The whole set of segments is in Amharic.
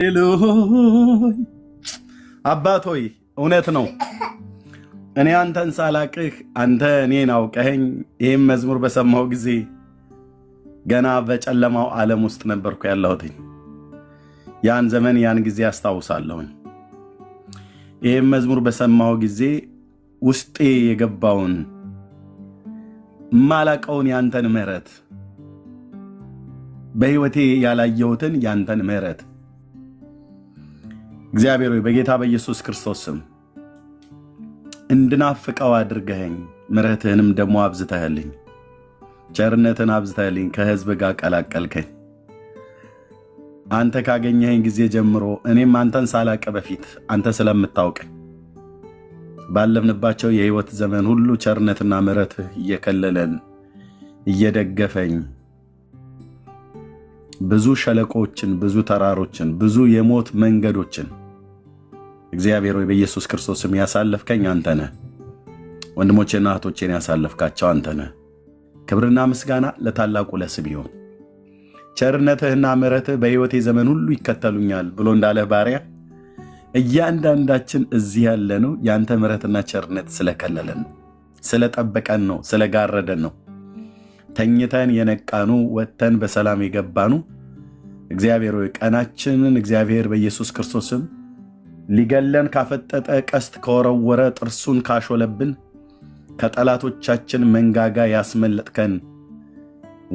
ሃሌሉያ አባት ሆይ እውነት ነው። እኔ አንተን ሳላቅህ አንተ እኔን አውቀኸኝ። ይህም መዝሙር በሰማሁ ጊዜ ገና በጨለማው ዓለም ውስጥ ነበርኩ ያለሁትኝ። ያን ዘመን ያን ጊዜ አስታውሳለሁኝ። ይህም መዝሙር በሰማሁ ጊዜ ውስጤ የገባውን ማላቀውን ያንተን ምሕረት፣ በሕይወቴ ያላየሁትን ያንተን ምሕረት እግዚአብሔር ሆይ በጌታ በኢየሱስ ክርስቶስ ስም እንድናፍቀው አድርገኸኝ፣ ምሕረትህንም ደግሞ አብዝተህልኝ፣ ቸርነትን አብዝተህልኝ ከሕዝብ ጋር ቀላቀልከኝ። አንተ ካገኘኸኝ ጊዜ ጀምሮ እኔም አንተን ሳላቀ በፊት አንተ ስለምታውቀኝ ባለፍንባቸው የሕይወት ዘመን ሁሉ ቸርነትና ምሕረትህ እየከለለን እየደገፈኝ ብዙ ሸለቆችን፣ ብዙ ተራሮችን፣ ብዙ የሞት መንገዶችን እግዚአብሔር ሆይ በኢየሱስ ክርስቶስም ያሳለፍከኝ አንተ ነህ። ወንድሞቼና እህቶቼን ያሳለፍካቸው አንተ ነህ። ክብርና ምስጋና ለታላቁ ለስም ይሁን። ቸርነትህና ምሕረትህ በሕይወቴ ዘመን ሁሉ ይከተሉኛል ብሎ እንዳለህ ባሪያ እያንዳንዳችን እዚህ ያለነው ያንተ ምሕረትና ቸርነት ስለከለለን ነው፣ ስለጠበቀን ነው፣ ስለጋረደን ነው። ተኝተን የነቃኑ ወጥተን በሰላም የገባኑ እግዚአብሔር ሆይ ቀናችንን እግዚአብሔር በኢየሱስ ክርስቶስም ሊገለን ካፈጠጠ ቀስት ከወረወረ ጥርሱን ካሾለብን ከጠላቶቻችን መንጋጋ ያስመለጥከን፣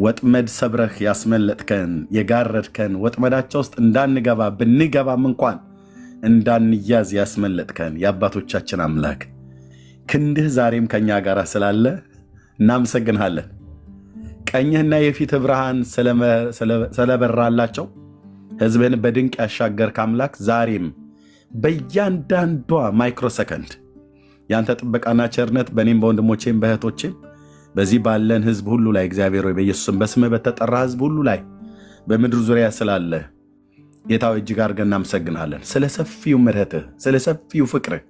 ወጥመድ ሰብረህ ያስመለጥከን፣ የጋረድከን፣ ወጥመዳቸው ውስጥ እንዳንገባ ብንገባም እንኳን እንዳንያዝ ያስመለጥከን የአባቶቻችን አምላክ ክንድህ ዛሬም ከኛ ጋር ስላለ እናመሰግንሃለን። ቀኝህና የፊትህ ብርሃን ስለበራላቸው ሕዝብህን በድንቅ ያሻገርክ አምላክ ዛሬም በእያንዳንዷ ማይክሮሰከንድ ያንተ ጥበቃና ቸርነት በእኔም በወንድሞቼም በእህቶቼም በዚህ ባለን ሕዝብ ሁሉ ላይ እግዚአብሔር ሆይ በኢየሱስም በስምህ በተጠራ ሕዝብ ሁሉ ላይ በምድር ዙሪያ ስላለ ጌታ ሆይ እጅግ አድርገን እናመሰግናለን። ስለ ሰፊው ምሕረትህ፣ ስለ ሰፊው ፍቅርህ፣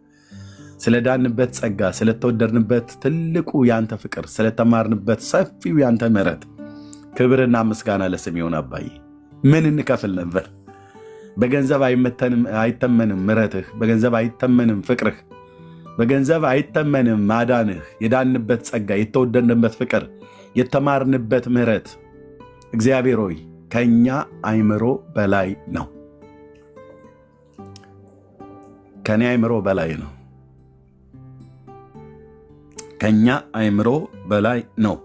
ስለ ዳንበት ጸጋ፣ ስለተወደድንበት ትልቁ ያንተ ፍቅር፣ ስለተማርንበት ሰፊው ያንተ ምሕረት ክብርና ምስጋና ለስም ይሁን። አባዬ ምን እንከፍል ነበር? በገንዘብ አይተመንም ምሕረትህ፣ በገንዘብ አይተመንም ፍቅርህ፣ በገንዘብ አይተመንም ማዳንህ። የዳንበት ጸጋ፣ የተወደድንበት ፍቅር፣ የተማርንበት ምሕረት እግዚአብሔር ሆይ ከኛ አይምሮ በላይ ነው። ከኛ አይምሮ በላይ ነው። ከኛ አይምሮ በላይ ነው።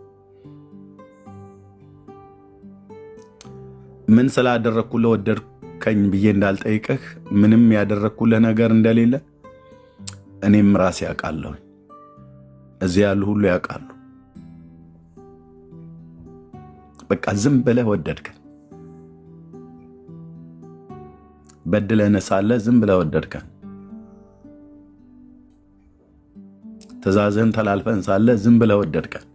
ምን ስላደረግኩልህ ወደድከኝ ብዬ እንዳልጠይቅህ ምንም ያደረግኩልህ ነገር እንደሌለ እኔም ራሴ ያውቃለሁ። እዚህ ያሉ ሁሉ ያውቃሉ። በቃ ዝም ብለህ ወደድከን። በድለን ሳለ ዝም ብለህ ወደድከን። ትእዛዝህን ተላልፈን ሳለ ዝም ብለህ ወደድከን።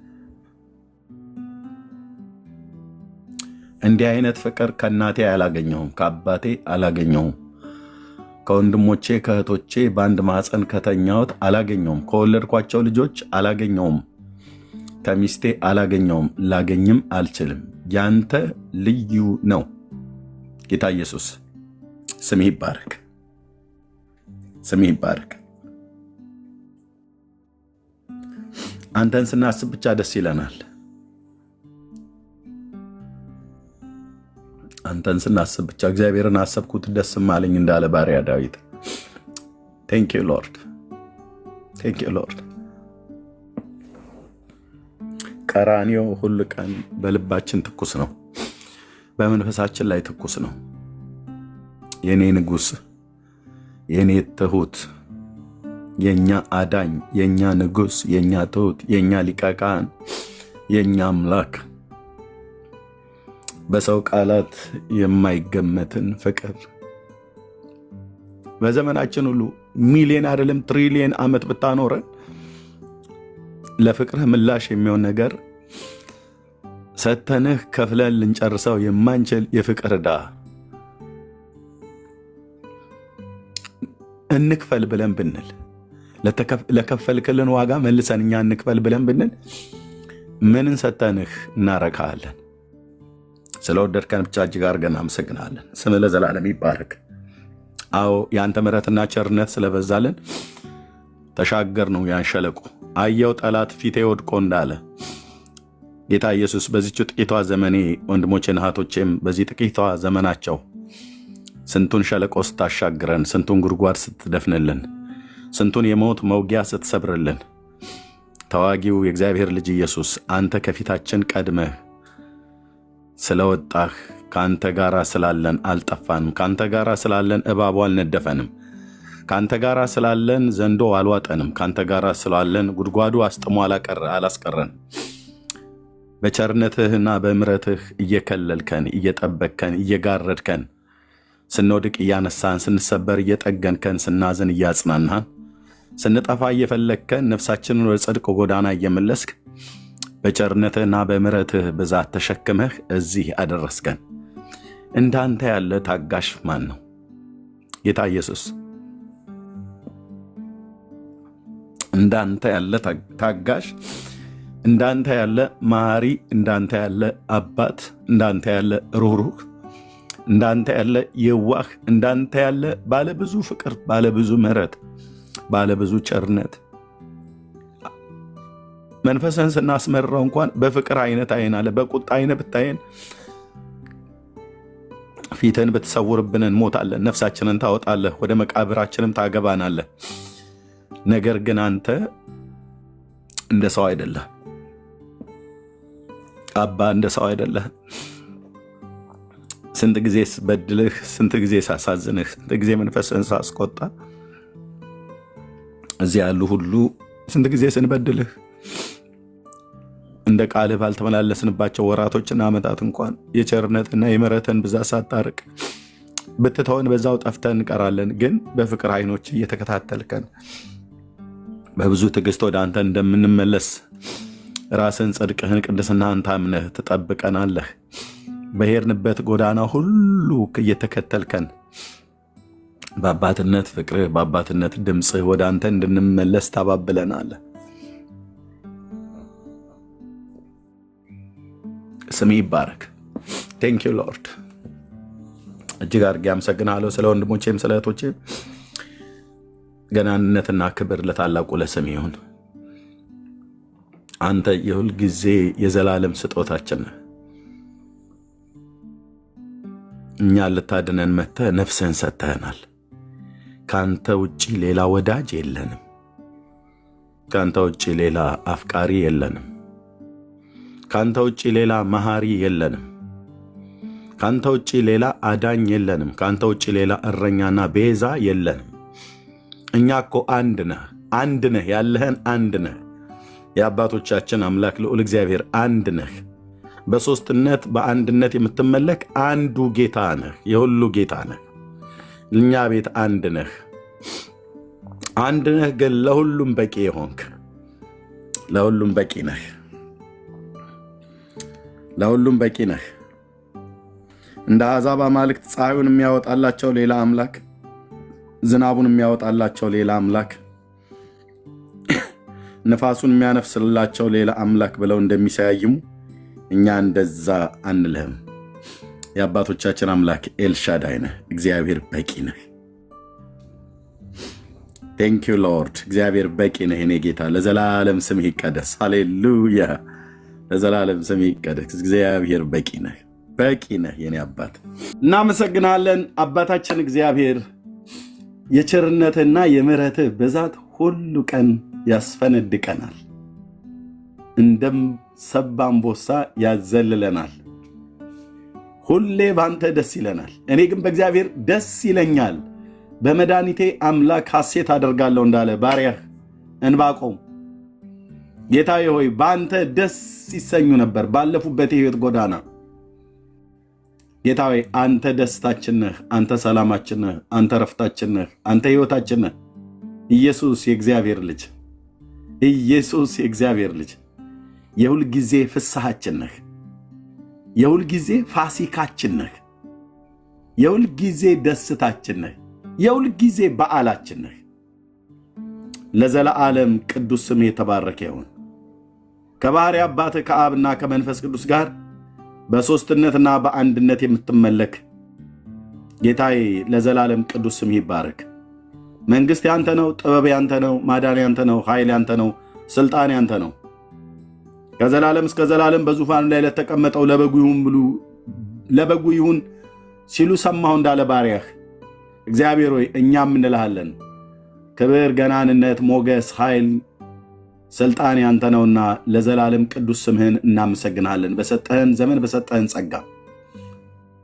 እንዲህ አይነት ፍቅር ከእናቴ አላገኘሁም፣ ከአባቴ አላገኘሁም፣ ከወንድሞቼ ከእህቶቼ በአንድ ማኅፀን ከተኛሁት አላገኘሁም፣ ከወለድኳቸው ልጆች አላገኘሁም፣ ከሚስቴ አላገኘሁም፣ ላገኝም አልችልም። ያንተ ልዩ ነው። ጌታ ኢየሱስ ስምህ ይባረክ፣ ስምህ ይባረክ። አንተን ስናስብ ብቻ ደስ ይለናል። አንተን ስናስብ ብቻ እግዚአብሔርን አሰብኩት ደስም አለኝ እንዳለ ባሪያ ዳዊት። ቴንክ ዩ ሎርድ፣ ቴንክ ዩ ሎርድ። ቀራንዮ ሁል ቀን በልባችን ትኩስ ነው፣ በመንፈሳችን ላይ ትኩስ ነው። የኔ ንጉሥ፣ የኔ ትሁት፣ የኛ አዳኝ፣ የኛ ንጉሥ፣ የኛ ትሁት፣ የኛ ሊቀ ካህን፣ የኛ አምላክ በሰው ቃላት የማይገመትን ፍቅር በዘመናችን ሁሉ ሚሊዮን አይደለም ትሪሊየን ዓመት ብታኖረን ለፍቅርህ ምላሽ የሚሆን ነገር ሰተንህ ከፍለን ልንጨርሰው የማንችል የፍቅር ዕዳ እንክፈል ብለን ብንል ለከፈልክልን ዋጋ መልሰን እኛ እንክፈል ብለን ብንል ምንን ሰተንህ እናረካለን? ስለወደድከን ብቻ እጅግ አድርገን እናመሰግናለን። ስምህ ለዘላለም ይባረክ። አዎ ያንተ ምሕረትና ቸርነት ስለበዛልን ተሻገር ነው ያን ሸለቆ። አየው ጠላት ፊቴ ወድቆ እንዳለ ጌታ ኢየሱስ በዚች ጥቂቷ ዘመኔ ወንድሞቼና እህቶቼም በዚህ ጥቂቷ ዘመናቸው ስንቱን ሸለቆ ስታሻግረን፣ ስንቱን ጉድጓድ ስትደፍንልን፣ ስንቱን የሞት መውጊያ ስትሰብርልን፣ ተዋጊው የእግዚአብሔር ልጅ ኢየሱስ አንተ ከፊታችን ቀድመህ ስለወጣህ ካንተ ጋራ ስላለን አልጠፋንም። ካንተ ጋራ ስላለን እባቡ አልነደፈንም። ካንተ ጋራ ስላለን ዘንዶ አልዋጠንም። ካንተ ጋራ ስላለን ጉድጓዱ አስጥሞ አላስቀረን። በቸርነትህና በምሕረትህ እየከለልከን፣ እየጠበቅከን፣ እየጋረድከን፣ ስንወድቅ እያነሳን፣ ስንሰበር እየጠገንከን፣ ስናዝን እያጽናናን፣ ስንጠፋ እየፈለግከን፣ ነፍሳችንን ወደ ጽድቅ ጎዳና እየመለስክ በቸርነትህና በምሕረትህ ብዛት ተሸክመህ እዚህ አደረስከን። እንዳንተ ያለ ታጋሽ ማን ነው? ጌታ ኢየሱስ እንዳንተ ያለ ታጋሽ፣ እንዳንተ ያለ መሐሪ፣ እንዳንተ ያለ አባት፣ እንዳንተ ያለ ሩህሩህ፣ እንዳንተ ያለ የዋህ፣ እንዳንተ ያለ ባለብዙ ፍቅር፣ ባለብዙ ምሕረት፣ ባለብዙ ቸርነት መንፈስን ስናስመራው እንኳን በፍቅር አይነት አይን አለ። በቁጣ አይነት ብታየን ፊትን ብትሰውርብን እንሞታለን። ነፍሳችንን ታወጣለህ፣ ወደ መቃብራችንም ታገባናለህ። ነገር ግን አንተ እንደ ሰው አይደለህ አባ፣ እንደ ሰው አይደለህ። ስንት ጊዜ ስበድልህ፣ ስንት ጊዜ ሳሳዝንህ፣ ስንት ጊዜ መንፈስን ሳስቆጣ፣ እዚህ ያሉ ሁሉ ስንት ጊዜ ስንበድልህ እንደ ቃልህ ባልተመላለስንባቸው ወራቶችና ዓመታት እንኳን የቸርነትና የምሕረትን ብዛት ሳታርቅ ብትተወን በዛው ጠፍተን እንቀራለን። ግን በፍቅር አይኖች እየተከታተልከን በብዙ ትዕግስት ወደ አንተ እንደምንመለስ ራስን፣ ጽድቅህን፣ ቅድስናህን ታምነህ ትጠብቀናለህ። በሄድንበት ጎዳና ሁሉ እየተከተልከን በአባትነት ፍቅርህ፣ በአባትነት ድምፅህ ወደ አንተ እንድንመለስ ታባብለናለህ። ስም ይባረክ። ቴንክ ዩ ሎርድ። እጅግ አድርጌ አመሰግናለሁ ስለ ወንድሞቼም ስለ እህቶቼም። ገናንነትና ክብር ለታላቁ ለስም ይሁን። አንተ የሁል ጊዜ የዘላለም ስጦታችን ነህ። እኛ ልታድነን መጥተህ ነፍስህን ሰጥተህናል። ከአንተ ውጪ ሌላ ወዳጅ የለንም። ከአንተ ውጪ ሌላ አፍቃሪ የለንም። ካንተ ውጪ ሌላ መሐሪ የለንም። ካንተ ውጪ ሌላ አዳኝ የለንም። ካንተ ውጪ ሌላ እረኛና ቤዛ የለንም። እኛ እኮ አንድ ነህ፣ ያለህን አንድ ነህ። የአባቶቻችን አምላክ ልዑል እግዚአብሔር አንድ ነህ። በሦስትነት በአንድነት የምትመለክ አንዱ ጌታ ነህ፣ የሁሉ ጌታ ነህ። እኛ ቤት አንድ ነህ፣ ግን ለሁሉም በቂ የሆንክ፣ ለሁሉም በቂ ነህ። ለሁሉም በቂ ነህ። እንደ አሕዛብ አማልክት ፀሐዩን የሚያወጣላቸው ሌላ አምላክ፣ ዝናቡን የሚያወጣላቸው ሌላ አምላክ፣ ነፋሱን የሚያነፍስላቸው ሌላ አምላክ ብለው እንደሚሰያይሙ እኛ እንደዛ አንልህም። የአባቶቻችን አምላክ ኤልሻዳይ ነህ። እግዚአብሔር በቂ ነህ። ቴንክ ዩ ሎርድ። እግዚአብሔር በቂ ነህ። የኔ ጌታ ለዘላለም ስምህ ይቀደስ። ሃሌሉያ። ለዘላለም ስምህ ይቀደስ። እግዚአብሔር በቂ ነህ፣ በቂ ነህ የኔ አባት። እናመሰግናለን አባታችን እግዚአብሔር። የቸርነትና የምሕረትህ ብዛት ሁሉ ቀን ያስፈነድቀናል፣ እንደም ሰባ አንበሳ ያዘልለናል። ሁሌ ባንተ ደስ ይለናል። እኔ ግን በእግዚአብሔር ደስ ይለኛል፣ በመድኃኒቴ አምላክ ሐሴት አደርጋለሁ እንዳለ ባሪያህ ዕንባቆም። ጌታዬ ሆይ በአንተ ደስ ይሰኙ ነበር ባለፉበት የሕይወት ጎዳና። ጌታ ሆይ አንተ ደስታችን ነህ፣ አንተ ሰላማችን ነህ፣ አንተ ረፍታችን ነህ፣ አንተ ሕይወታችን ነህ። ኢየሱስ የእግዚአብሔር ልጅ፣ ኢየሱስ የእግዚአብሔር ልጅ፣ የሁል ጊዜ ፍስሐችን ነህ፣ የሁል ጊዜ ፋሲካችን ነህ፣ የሁል ጊዜ ደስታችን ነህ፣ የሁል ጊዜ በዓላችን ነህ። ለዘላለም ቅዱስ ስም የተባረከ ይሁን። ከባሕርይ አባትህ ከአብና ከመንፈስ ቅዱስ ጋር በሦስትነትና በአንድነት የምትመለክ ጌታዬ ለዘላለም ቅዱስ ስም ይባረክ። መንግስት ያንተ ነው፣ ጥበብ ያንተ ነው፣ ማዳን ያንተ ነው፣ ኃይል ያንተ ነው፣ ስልጣን ያንተ ነው። ከዘላለም እስከ ዘላለም በዙፋን ላይ ለተቀመጠው ለበጉ ይሁን ሲሉ ሰማሁ እንዳለ ባሪያህ እግዚአብሔር ሆይ እኛም እንልሃለን ክብር፣ ገናንነት፣ ሞገስ፣ ኃይል፣ ስልጣን ያንተ ነውና ለዘላለም ቅዱስ ስምህን እናመሰግናለን። በሰጠህን ዘመን በሰጠህን ጸጋ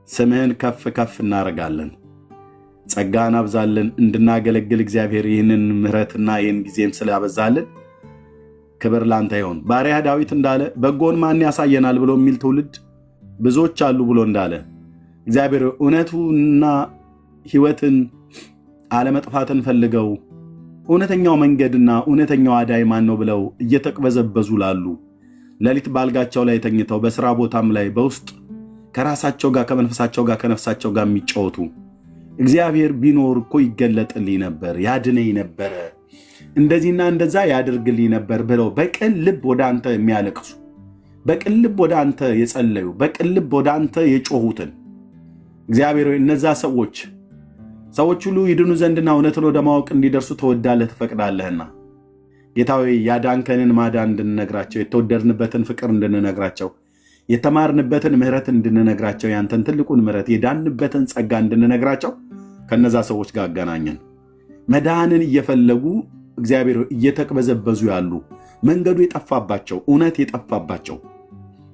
ስምህን ከፍ ከፍ እናደርጋለን። ጸጋን አብዛለን እንድናገለግል እግዚአብሔር ይህንን ምሕረትና ይህን ጊዜም ስላበዛልን ክብር ላንተ ይሁን። ባሪያህ ዳዊት እንዳለ በጎን ማን ያሳየናል ብሎ የሚል ትውልድ ብዙዎች አሉ ብሎ እንዳለ እግዚአብሔር እውነቱና ሕይወትን አለመጥፋትን ፈልገው እውነተኛው መንገድና እውነተኛው አዳይ ማን ነው ብለው እየተቅበዘበዙ ላሉ ሌሊት ባልጋቸው ላይ ተኝተው በስራ ቦታም ላይ በውስጥ ከራሳቸው ጋር ከመንፈሳቸው ጋር ከነፍሳቸው ጋር የሚጫወቱ እግዚአብሔር ቢኖር እኮ ይገለጥልኝ ነበር፣ ያድነኝ ነበረ፣ እንደዚህና እንደዛ ያደርግልኝ ነበር ብለው በቅን ልብ ወደ አንተ የሚያለቅሱ በቅን ልብ ወደ አንተ የጸለዩ በቅን ልብ ወደ አንተ የጮሁትን እግዚአብሔር እነዛ ሰዎች ሁሉ ይድኑ ዘንድና እውነትን ወደ ማወቅ እንዲደርሱ ትወዳለህ ትፈቅዳለህና ጌታዊ ያዳንከንን ማዳን እንድንነግራቸው፣ የተወደድንበትን ፍቅር እንድንነግራቸው፣ የተማርንበትን ምሕረት እንድንነግራቸው፣ ያንተን ትልቁን ምሕረት የዳንበትን ጸጋ እንድንነግራቸው ከነዛ ሰዎች ጋር አገናኘን። መዳንን እየፈለጉ እግዚአብሔር እየተቅበዘበዙ ያሉ መንገዱ የጠፋባቸው እውነት የጠፋባቸው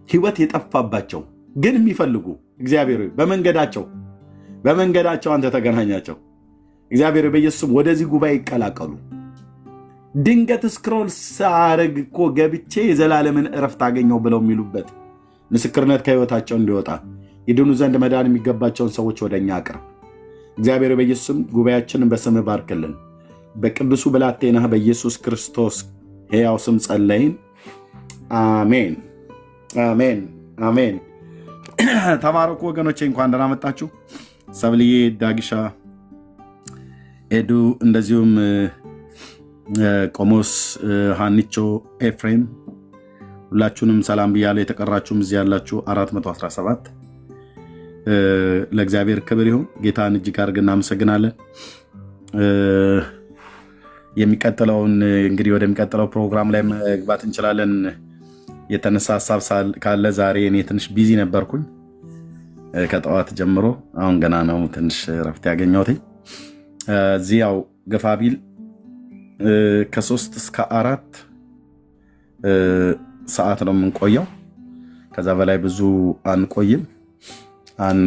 ሕይወት የጠፋባቸው ግን የሚፈልጉ እግዚአብሔር በመንገዳቸው አንተ ተገናኛቸው። እግዚአብሔር በኢየሱስም ወደዚህ ጉባኤ ይቀላቀሉ። ድንገት ስክሮል ሳረግ እኮ ገብቼ የዘላለምን እረፍት አገኘው ብለው የሚሉበት ምስክርነት ከሕይወታቸው እንዲወጣ ይድኑ ዘንድ መዳን የሚገባቸውን ሰዎች ወደኛ አቅርብ። እግዚአብሔር በኢየሱስም ጉባኤያችንን በስምህ ባርክልን። በቅዱሱ ብላቴናህ በኢየሱስ ክርስቶስ ሕያው ስም ጸለይን። አሜን፣ አሜን፣ አሜን። ተባረኩ ወገኖቼ፣ እንኳን ደህና መጣችሁ። ሰብልዬ፣ ዳግሻ፣ ኤዱ፣ እንደዚሁም ቆሞስ፣ ሃኒቾ፣ ኤፍሬም ሁላችሁንም ሰላም ብያለሁ። የተቀራችሁም እዚህ ያላችሁ 417 ለእግዚአብሔር ክብር ይሁን። ጌታን እጅግ አድርገን እናመሰግናለን። የሚቀጥለውን እንግዲህ ወደሚቀጥለው ፕሮግራም ላይ መግባት እንችላለን። የተነሳ ሀሳብ ካለ ዛሬ እኔ ትንሽ ቢዚ ነበርኩኝ ከጠዋት ጀምሮ። አሁን ገና ነው ትንሽ ረፍት ያገኘሁት። እዚህ ያው ገፋ ቢል ከ3 እስከ 4 ሰዓት ነው የምንቆየው። ከዛ በላይ ብዙ አንቆይም።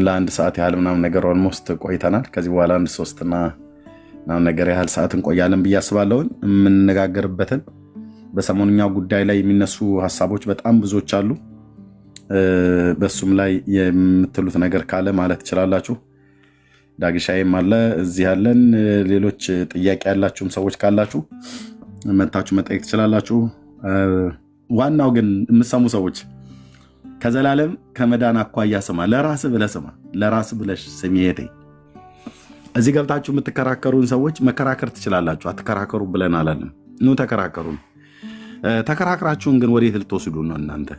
ለአንድ ሰዓት ያህል ምናምን ነገር ኦልሞስት ቆይተናል። ከዚህ በኋላ 3 ምናምን ነገር ያህል ሰዓት እንቆያለን ብዬ አስባለሁ። የምንነጋገርበትን በሰሞንኛው ጉዳይ ላይ የሚነሱ ሀሳቦች በጣም ብዙዎች አሉ። በሱም ላይ የምትሉት ነገር ካለ ማለት ትችላላችሁ። ዳግሻይም አለ እዚህ ያለን። ሌሎች ጥያቄ ያላችሁም ሰዎች ካላችሁ መታችሁ መጠየቅ ትችላላችሁ። ዋናው ግን የምትሰሙ ሰዎች ከዘላለም ከመዳን አኳያ ስማ። ለራስ ብለህ ስማ። ለራስ ብለሽ ስሚ። ሄቴ እዚህ ገብታችሁ የምትከራከሩን ሰዎች መከራከር ትችላላችሁ። አትከራከሩ ብለን አላለም። ኑ ተከራከሩን። ተከራክራችሁን ግን ወዴት ልትወስዱ ነው እናንተ?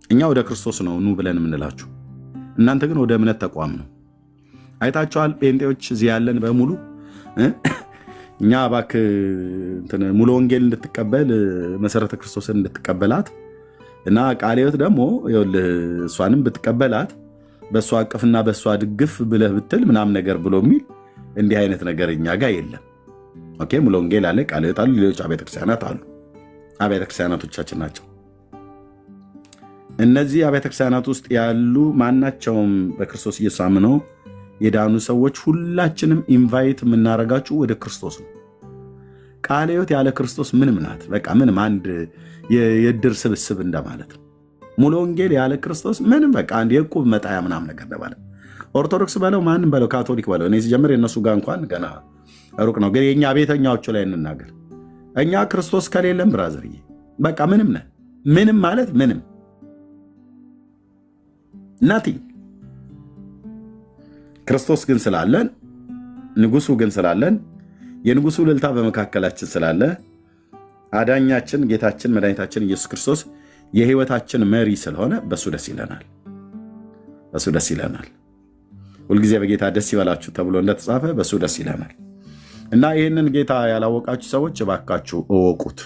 እኛ ወደ ክርስቶስ ነው ኑ ብለን የምንላችሁ፣ እናንተ ግን ወደ እምነት ተቋም ነው። አይታችኋል። ጴንጤዎች እዚህ ያለን በሙሉ እኛ እባክህ ሙሉ ወንጌል እንድትቀበል መሰረተ ክርስቶስን እንድትቀበላት እና ቃለ ሕይወት ደግሞ እሷንም ብትቀበላት በእሷ አቅፍና በእሷ ድግፍ ብለህ ብትል ምናምን ነገር ብሎ የሚል እንዲህ አይነት ነገር እኛ ጋር የለም። ኦኬ፣ ሙሉ ወንጌል አለ፣ ቃለ ሕይወት አሉ፣ ሌሎች አብያተ ክርስቲያናት አሉ። አብያተ ክርስቲያናቶቻችን ናቸው። እነዚህ አብያተ ክርስቲያናት ውስጥ ያሉ ማናቸውም በክርስቶስ ኢየሱስ አምነው የዳኑ ሰዎች ሁላችንም ኢንቫይት የምናደርጋችሁ ወደ ክርስቶስ ነው። ቃለ ሕይወት ያለ ክርስቶስ ምንም ናት። በቃ ምንም አንድ የእድር ስብስብ እንደማለት ነው። ሙሉ ወንጌል ያለ ክርስቶስ ምንም በቃ አንድ የዕቁብ መጣያ ምናምን ነገር እንደማለት። ኦርቶዶክስ በለው ማንም በለው ካቶሊክ በለው እኔ ሲጀምር የእነሱ ጋር እንኳን ገና ሩቅ ነው። ግን የእኛ ቤተኛዎቹ ላይ እንናገር። እኛ ክርስቶስ ከሌለም ብራዘርዬ በቃ ምንም ነን። ምንም ማለት ምንም ናቲንግ። ክርስቶስ ግን ስላለን፣ ንጉሱ ግን ስላለን፣ የንጉሱ እልልታ በመካከላችን ስላለ፣ አዳኛችን ጌታችን መድኃኒታችን ኢየሱስ ክርስቶስ የህይወታችን መሪ ስለሆነ በሱ ደስ ይለናል። ሁልጊዜ በጌታ ደስ ይበላችሁ ተብሎ እንደተጻፈ በእሱ ደስ ይለናል። እና ይህንን ጌታ ያላወቃችሁ ሰዎች እባካችሁ እወቁት።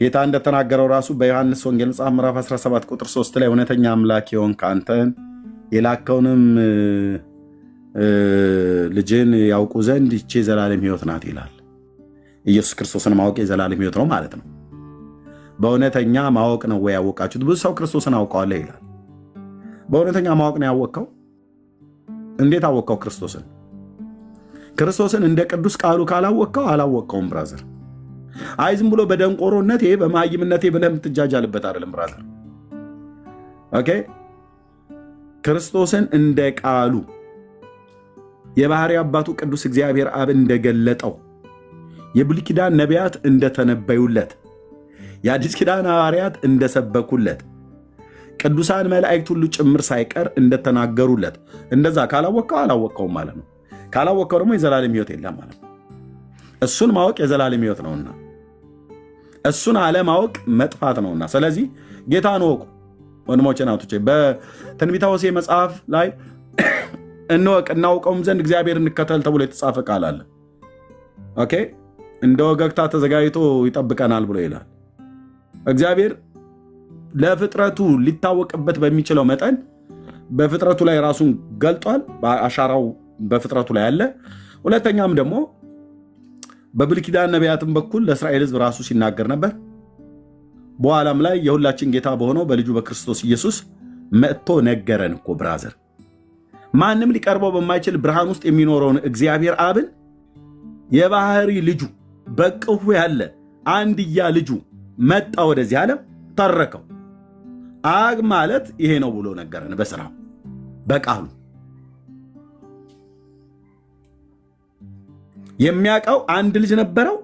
ጌታ እንደተናገረው ራሱ በዮሐንስ ወንጌል መጽሐፍ ምዕራፍ 17 ቁጥር 3 ላይ እውነተኛ አምላክ የሆንክ አንተን የላከውንም ልጅን ያውቁ ዘንድ ይህች የዘላለም ሕይወት ናት ይላል። ኢየሱስ ክርስቶስን ማወቅ የዘላለም ሕይወት ነው ማለት ነው። በእውነተኛ ማወቅ ነው ወይ ያወቃችሁት? ብዙ ሰው ክርስቶስን አውቀዋለሁ ይላል። በእውነተኛ ማወቅ ነው ያወቅከው? እንዴት አወቅከው ክርስቶስን? ክርስቶስን እንደ ቅዱስ ቃሉ ካላወቅከው አላወቅከውም ብራዘር። አይ ዝም ብሎ በደንቆሮነቴ በመሃይምነቴ ብለህ የምትጃጃልበት አይደለም ብራዘር። ኦኬ፣ ክርስቶስን እንደ ቃሉ የባህሪ አባቱ ቅዱስ እግዚአብሔር አብ እንደገለጠው የብሉይ ኪዳን ነቢያት እንደተነበዩለት የአዲስ ኪዳን ሐዋርያት እንደሰበኩለት ቅዱሳን መላእክት ሁሉ ጭምር ሳይቀር እንደተናገሩለት እንደዛ ካላወቅከው አላወቅከውም ማለት ነው። ካላወቅከው ደግሞ የዘላለም ሕይወት የለም ማለት ነው። እሱን ማወቅ የዘላለም ሕይወት ነውና እሱን አለማወቅ መጥፋት ነውና፣ ስለዚህ ጌታን ወቁ ወንድሞቼ ናቶቼ። በትንቢተ ሆሴዕ መጽሐፍ ላይ እንወቅ እናውቀውም ዘንድ እግዚአብሔር እንከተል ተብሎ የተጻፈ ቃል አለ። ኦኬ፣ እንደ ወገግታ ተዘጋጅቶ ይጠብቀናል ብሎ ይላል። እግዚአብሔር ለፍጥረቱ ሊታወቅበት በሚችለው መጠን በፍጥረቱ ላይ ራሱን ገልጧል። አሻራው በፍጥረቱ ላይ አለ። ሁለተኛም ደግሞ በብሉይ ኪዳን ነቢያትም በኩል ለእስራኤል ሕዝብ ራሱ ሲናገር ነበር። በኋላም ላይ የሁላችን ጌታ በሆነው በልጁ በክርስቶስ ኢየሱስ መጥቶ ነገረን እኮ ብራዘር። ማንም ሊቀርበው በማይችል ብርሃን ውስጥ የሚኖረውን እግዚአብሔር አብን የባህሪ ልጁ በቅፉ ያለ አንድያ ልጁ መጣ ወደዚህ ዓለም ተረከው። አብ ማለት ይሄ ነው ብሎ ነገረን በስራው በቃሉ። የሚያውቀው አንድ ልጅ ነበረው።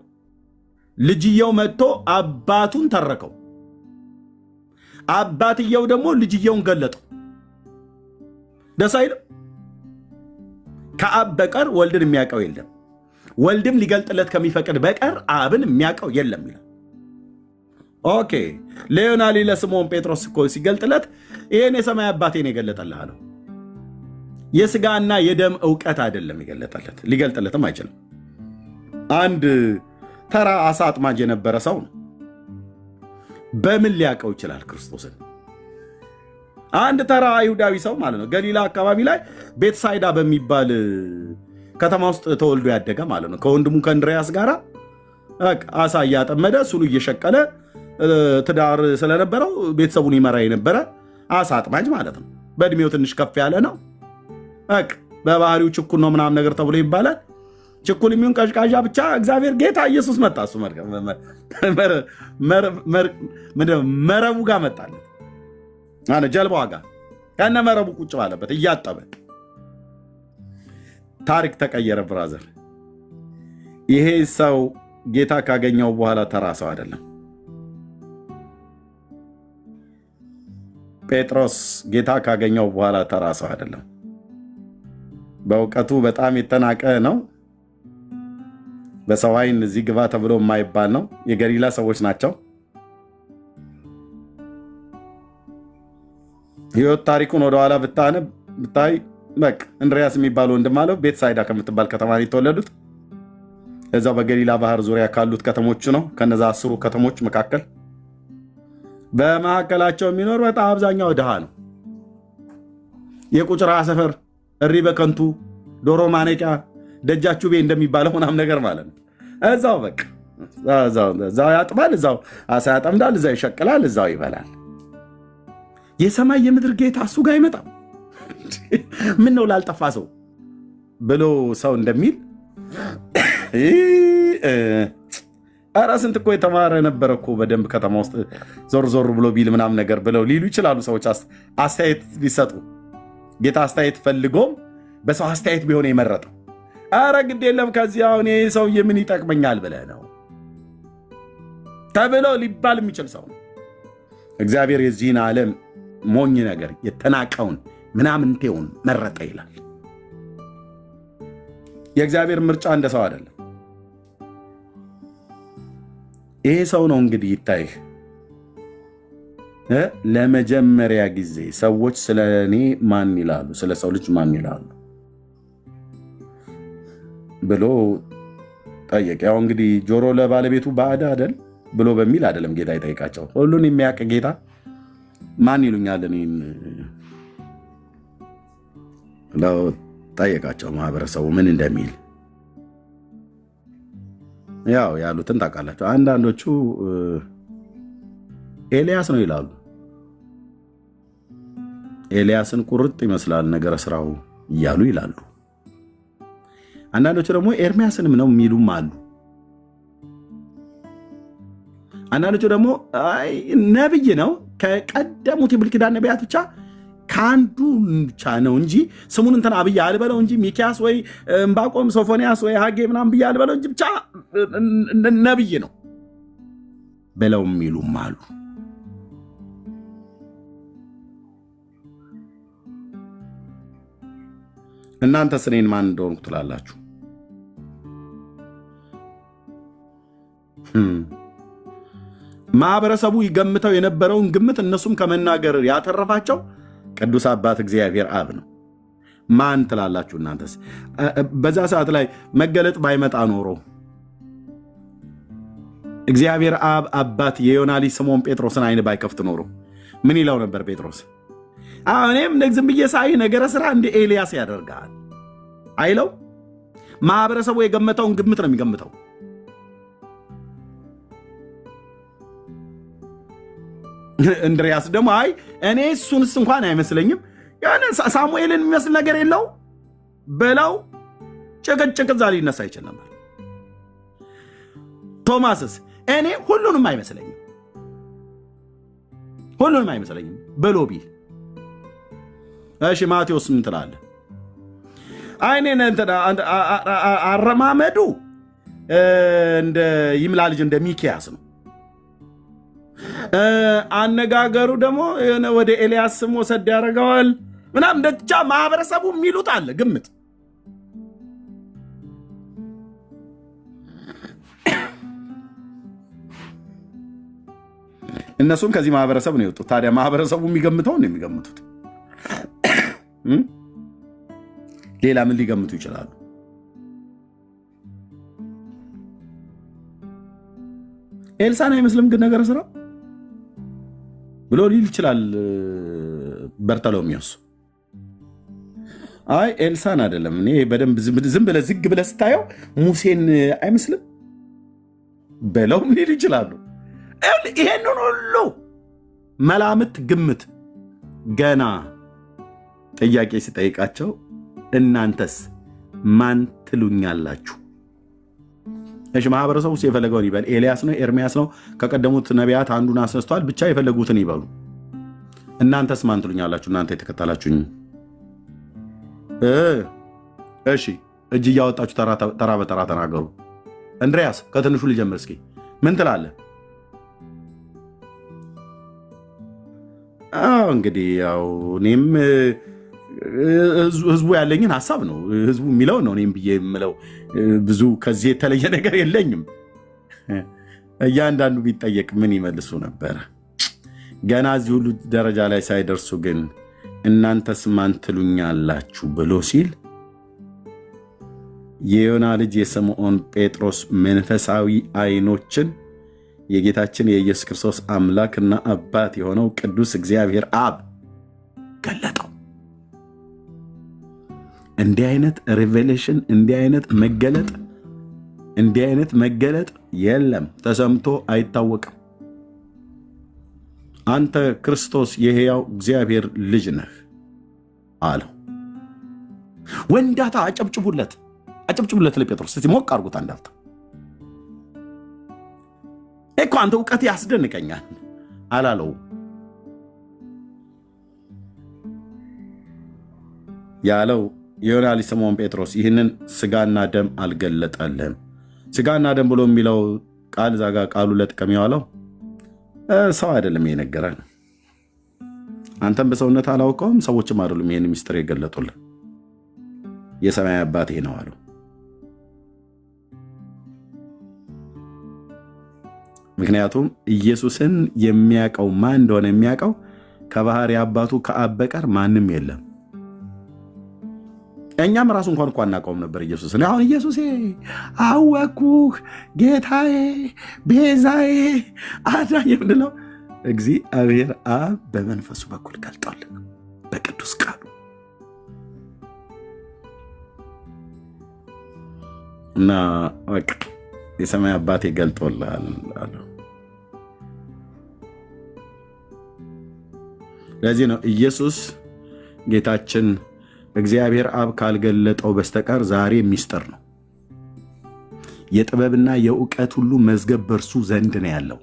ልጅየው መጥቶ አባቱን ተረከው። አባትየው ደግሞ ልጅየውን ገለጠው። ደስ አይልም? ከአብ በቀር ወልድን የሚያውቀው የለም፣ ወልድም ሊገልጥለት ከሚፈቅድ በቀር አብን የሚያውቀው የለም ይላል። ኦኬ፣ ለዮናሊ ለስምዖን ጴጥሮስ እኮ ሲገልጥለት ይሄን የሰማይ አባቴን የገለጠልህ አለው። የስጋና የደም ዕውቀት አይደለም የገለጠለት፣ ሊገልጥለትም አይችልም። አንድ ተራ አሳ አጥማጅ የነበረ ሰው ነው። በምን ሊያውቀው ይችላል ክርስቶስን? አንድ ተራ አይሁዳዊ ሰው ማለት ነው። ገሊላ አካባቢ ላይ ቤትሳይዳ በሚባል ከተማ ውስጥ ተወልዶ ያደገ ማለት ነው። ከወንድሙ ከእንድርያስ ጋር አሳ እያጠመደ ሱሉ እየሸቀለ ትዳር ስለነበረው ቤተሰቡን ይመራ የነበረ አሳ አጥማጅ ማለት ነው። በእድሜው ትንሽ ከፍ ያለ ነው። በባህሪው ችኩል ነው ምናምን ነገር ተብሎ ይባላል። ችኩል የሚሆን ቀዥቃዣ ብቻ እግዚአብሔር ጌታ ኢየሱስ መጣ። እሱ መረቡ ጋር መጣለት፣ ጀልባዋ ጋር ከነ መረቡ ቁጭ ባለበት እያጠበ ታሪክ ተቀየረ ብራዘር። ይሄ ሰው ጌታ ካገኘው በኋላ ተራ ሰው አይደለም። ጴጥሮስ ጌታ ካገኘው በኋላ ተራ ሰው አይደለም። በእውቀቱ በጣም የተናቀ ነው። በሰው ዓይን እዚህ ግባ ተብሎ የማይባል ነው። የገሊላ ሰዎች ናቸው። ሕይወት ታሪኩን ወደኋላ ብታይ በቃ እንድርያስ የሚባል ወንድም አለው። ቤትሳይዳ ከምትባል ከተማ የተወለዱት እዛው በገሊላ ባህር ዙሪያ ካሉት ከተሞች ነው። ከነዛ 10 ከተሞች መካከል በመካከላቸው የሚኖር በጣም አብዛኛው ድሃ ነው። የቁጭራ ሰፈር፣ እሪ በከንቱ ዶሮ ማነቂያ፣ ደጃችሁ ቤ እንደሚባለው ምናምን ነገር ማለት ነው። እዛው በቃ እዛው ያጥባል፣ እዛው አሳ ያጠምዳል፣ እዛው ይሸቅላል፣ እዛው ይበላል። የሰማይ የምድር ጌታ እሱ ጋር አይመጣም። ምን ነው ላልጠፋ ሰው ብሎ ሰው እንደሚል ኧረ ስንት እኮ የተማረ ነበረ እኮ በደንብ ከተማ ውስጥ ዞር ዞር ብሎ ቢል ምናምን ነገር ብለው ሊሉ ይችላሉ ሰዎች፣ አስተያየት ሊሰጡ። ጌታ አስተያየት ፈልጎም በሰው አስተያየት ቢሆን የመረጠው። ኧረ ግድ የለም ከዚህ አሁን ይህ ሰውዬ ምን ይጠቅመኛል ብለህ ነው ተብሎ ሊባል የሚችል ሰው ነው። እግዚአብሔር የዚህን ዓለም ሞኝ ነገር የተናቀውን ምናምንቴውን መረጠ ይላል። የእግዚአብሔር ምርጫ እንደ ሰው አይደለም። ይሄ ሰው ነው እንግዲህ ይታይህ ለመጀመሪያ ጊዜ ሰዎች ስለ እኔ ማን ይላሉ፣ ስለ ሰው ልጅ ማን ይላሉ ብሎ ጠየቅ። ያው እንግዲህ ጆሮ ለባለቤቱ ባዕዳ አይደል ብሎ በሚል አይደለም ጌታ ይጠይቃቸው። ሁሉን የሚያውቅ ጌታ ማን ይሉኛል እኔን ብለው ጠየቃቸው። ማህበረሰቡ ምን እንደሚል ያው ያሉትን ታውቃላቸው። አንዳንዶቹ ኤልያስ ነው ይላሉ። ኤልያስን ቁርጥ ይመስላል ነገረ ስራው እያሉ ይላሉ። አንዳንዶቹ ደግሞ ኤርሚያስንም ነው የሚሉም አሉ። አንዳንዶቹ ደግሞ ነብይ ነው ከቀደሙት የብሉይ ኪዳን ነቢያት ብቻ ከአንዱ ብቻ ነው እንጂ ስሙን እንትን አብዬ አልበለው እንጂ ሚኪያስ ወይ ዕንባቆም፣ ሶፎንያስ ወይ ሐጌ ምናምን ብዬ አልበለው እንጂ ብቻ ነብይ ነው ብለው የሚሉም አሉ። እናንተስ እኔን ማን እንደሆንኩ ትላላችሁ? ማህበረሰቡ ይገምተው የነበረውን ግምት እነሱም ከመናገር ያተረፋቸው ቅዱስ አባት እግዚአብሔር አብ ነው። ማን ትላላችሁ እናንተስ? በዛ ሰዓት ላይ መገለጥ ባይመጣ ኖሮ እግዚአብሔር አብ አባት የዮና ልጅ ስምዖን ጴጥሮስን አይን ባይከፍት ኖሮ ምን ይለው ነበር ጴጥሮስ? እኔም ዝም ብዬ ሳይ ነገረ ስራ እንደ ኤልያስ ያደርጋል አይለው? ማህበረሰቡ የገመተውን ግምት ነው የሚገምተው። እንድሪያስ ደግሞ አይ እኔ እሱንስ እንኳን አይመስለኝም ሳሙኤልን የሚመስል ነገር የለው በለው ጭቅጭቅ እዛ ሊነሳ ይችል ነበር። ቶማስስ እኔ ሁሉንም አይመስለኝም ብሎ ቢል እሺ ማቴዎስ ምን ትላለህ? አይኔን አረማመዱ እንደ ይምላ ልጅ እንደ ሚኪያስ ነው። አነጋገሩ ደግሞ ወደ ኤልያስ ስም ወሰድ ያደርገዋል ምናምን እንደቻ ማህበረሰቡ የሚሉት አለ ግምት። እነሱም ከዚህ ማህበረሰብ ነው የወጡት። ታዲያ ማህበረሰቡ የሚገምተው ነው የሚገምቱት። ሌላ ምን ሊገምቱ ይችላሉ? ኤልሳን አይመስልም ግን ነገረ ስራው ብሎ ሊል ይችላል በርተሎሜዎስ። አይ ኤልሳን አይደለም እኔ በደንብ ዝም ብለህ ዝግ ብለህ ስታየው ሙሴን አይመስልም ብለውም ሊል ይችላሉ። ይሄንን ሁሉ መላምት ግምት ገና ጥያቄ ሲጠይቃቸው እናንተስ ማን ትሉኛላችሁ? እሺ ማህበረሰቡ ውስጥ የፈለገውን ይበል። ኤልያስ ነው፣ ኤርሚያስ ነው፣ ከቀደሙት ነቢያት አንዱን አስነስቷል። ብቻ የፈለጉትን ይበሉ። እናንተስ ማን ትሉኛላችሁ? እናንተ የተከተላችሁኝ። እሺ እጅ እያወጣችሁ ተራ በተራ ተናገሩ። እንድሪያስ ከትንሹ ልጀምር እስኪ ምን ትላለህ? እንግዲህ ያው እኔም ህዝቡ ያለኝን ሀሳብ ነው ህዝቡ የሚለው ነው እኔም ብዬ የምለው ብዙ ከዚህ የተለየ ነገር የለኝም። እያንዳንዱ ቢጠየቅ ምን ይመልሱ ነበረ? ገና እዚህ ሁሉ ደረጃ ላይ ሳይደርሱ ግን እናንተስ ማን ትሉኛላችሁ ብሎ ሲል የዮና ልጅ የስምዖን ጴጥሮስ መንፈሳዊ አይኖችን የጌታችን የኢየሱስ ክርስቶስ አምላክና አባት የሆነው ቅዱስ እግዚአብሔር አብ ገለጠው። እንዲህ አይነት ሪቬሌሽን እንዲህ አይነት መገለጥ የለም፣ ተሰምቶ አይታወቅም። አንተ ክርስቶስ የሕያው እግዚአብሔር ልጅ ነህ አለው። ወንዳታ አጨብጭቡለት ለጴጥሮስ እስቲ ሞቅ አድርጉት አንዳፍታ። እኮ አንተ እውቀት ያስደንቀኛል አላለው። ያለው የዮና ልጅ ስምዖን ጴጥሮስ ይህንን ስጋና ደም አልገለጠልህም። ስጋና ደም ብሎ የሚለው ቃል ዛጋ ቃሉ ለጥቀም የዋለው ሰው አይደለም የነገረን። አንተም በሰውነት አላውቀውም፣ ሰዎችም አይደሉም ይህን ሚስጥር የገለጡልን፣ የሰማይ አባቴ ነው አለው። ምክንያቱም ኢየሱስን የሚያውቀው ማን እንደሆነ የሚያውቀው ከባህሪ አባቱ ከአብ በቀር ማንም የለም። እኛም ራሱ እንኳን እኮ አናውቀውም ነበር ኢየሱስን። አሁን ኢየሱሴ አወኩህ፣ ጌታዬ፣ ቤዛዬ፣ አዳኝ የምንለው እግዚአብሔር አብ በመንፈሱ በኩል ገልጦልን በቅዱስ ቃሉ እና የሰማይ አባቴ ገልጦልሃል አለው። ለዚህ ነው ኢየሱስ ጌታችን እግዚአብሔር አብ ካልገለጠው በስተቀር ዛሬ ሚስጥር ነው። የጥበብና የእውቀት ሁሉ መዝገብ በእርሱ ዘንድ ነው ያለው።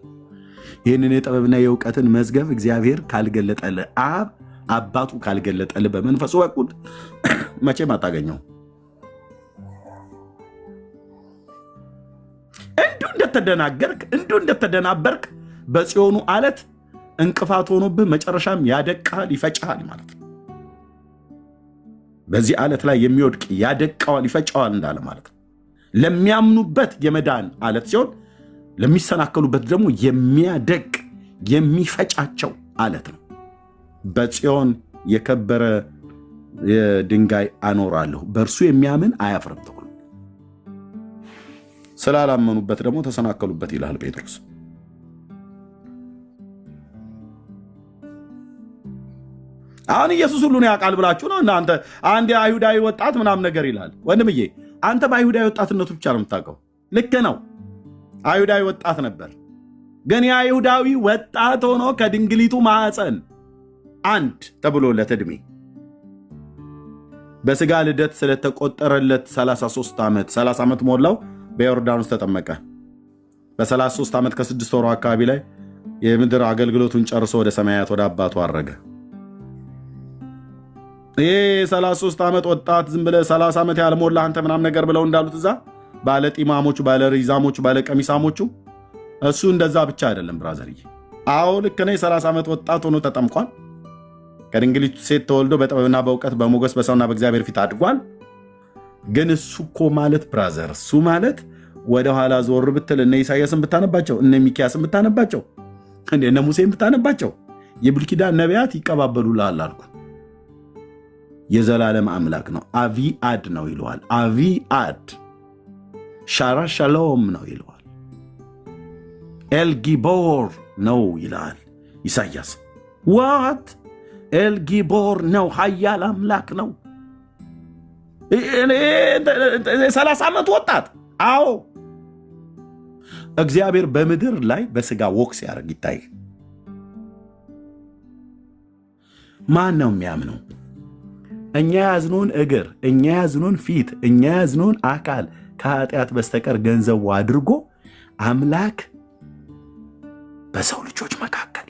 ይህንን የጥበብና የእውቀትን መዝገብ እግዚአብሔር ካልገለጠልህ፣ አብ አባቱ ካልገለጠልህ በመንፈሱ በኩል መቼም አታገኘው። እንዲሁ እንደተደናበርክ በጽዮኑ አለት እንቅፋት ሆኖብህ መጨረሻም ያደቅሃል፣ ይፈጭሃል ማለት ነው። በዚህ አለት ላይ የሚወድቅ ያደቀዋል፣ ይፈጨዋል እንዳለ ማለት ነው። ለሚያምኑበት የመዳን አለት ሲሆን ለሚሰናከሉበት ደግሞ የሚያደቅ የሚፈጫቸው አለት ነው። በጽዮን የከበረ ድንጋይ አኖራለሁ፣ በእርሱ የሚያምን አያፍርም ተብሎ ስላላመኑበት ደግሞ ተሰናከሉበት ይላል ጴጥሮስ። አሁን ኢየሱስ ሁሉን ያውቃል ብላችሁ ነው እናንተ አንድ አይሁዳዊ ወጣት ምናምን ነገር ይላል። ወንድምዬ አንተ በአይሁዳዊ ወጣትነቱ ብቻ ነው የምታውቀው። ልክ ነው፣ አይሁዳዊ ወጣት ነበር። ግን የአይሁዳዊ ወጣት ሆኖ ከድንግሊቱ ማዕፀን አንድ ተብሎለት ዕድሜ በስጋ ልደት ስለተቆጠረለት 33 ዓመት 30 ዓመት ሞላው። በዮርዳኖስ ተጠመቀ። በ33 ዓመት ከ6 ወሩ አካባቢ ላይ የምድር አገልግሎቱን ጨርሶ ወደ ሰማያት ወደ አባቱ አረገ። ይሄ 33 ዓመት ወጣት ዝም ብለህ 30 ዓመት ያልሞላ አንተ ምናምን ነገር ብለው እንዳሉት እዛ ባለ ጢማሞቹ፣ ባለ ሪዛሞቹ፣ ባለ ቀሚሳሞቹ እሱ እንደዛ ብቻ አይደለም ብራዘርዬ። አዎ ልክ ነህ። 30 ዓመት ወጣት ሆኖ ተጠምቋል። ከድንግሊቱ ሴት ተወልዶ በጥበብና በእውቀት በሞገስ በሰውና በእግዚአብሔር ፊት አድጓል። ግን እሱ እኮ ማለት ብራዘር፣ እሱ ማለት ወደኋላ ዞር ብትል እነ ኢሳያስን ብታነባቸው፣ እነ ሚኪያስን ብታነባቸው፣ እነ ሙሴን ብታነባቸው የብሉይ ኪዳን ነቢያት ይቀባበሉልሃል አልኩ። የዘላለም አምላክ ነው። አቪ አድ ነው ይለዋል። አቪ አድ ሻራ ሻሎም ነው ይለዋል። ኤልጊቦር ነው ይላል ኢሳያስ። ዋት ኤልጊቦር ነው፣ ኃያል አምላክ ነው። 30 ዓመት ወጣት። አዎ እግዚአብሔር በምድር ላይ በስጋ ወክ ሲያደርግ ይታይ። ማን ነው የሚያምነው? እኛ ያዝነውን እግር፣ እኛ ያዝነውን ፊት፣ እኛ ያዝነውን አካል ከኃጢአት በስተቀር ገንዘቡ አድርጎ አምላክ በሰው ልጆች መካከል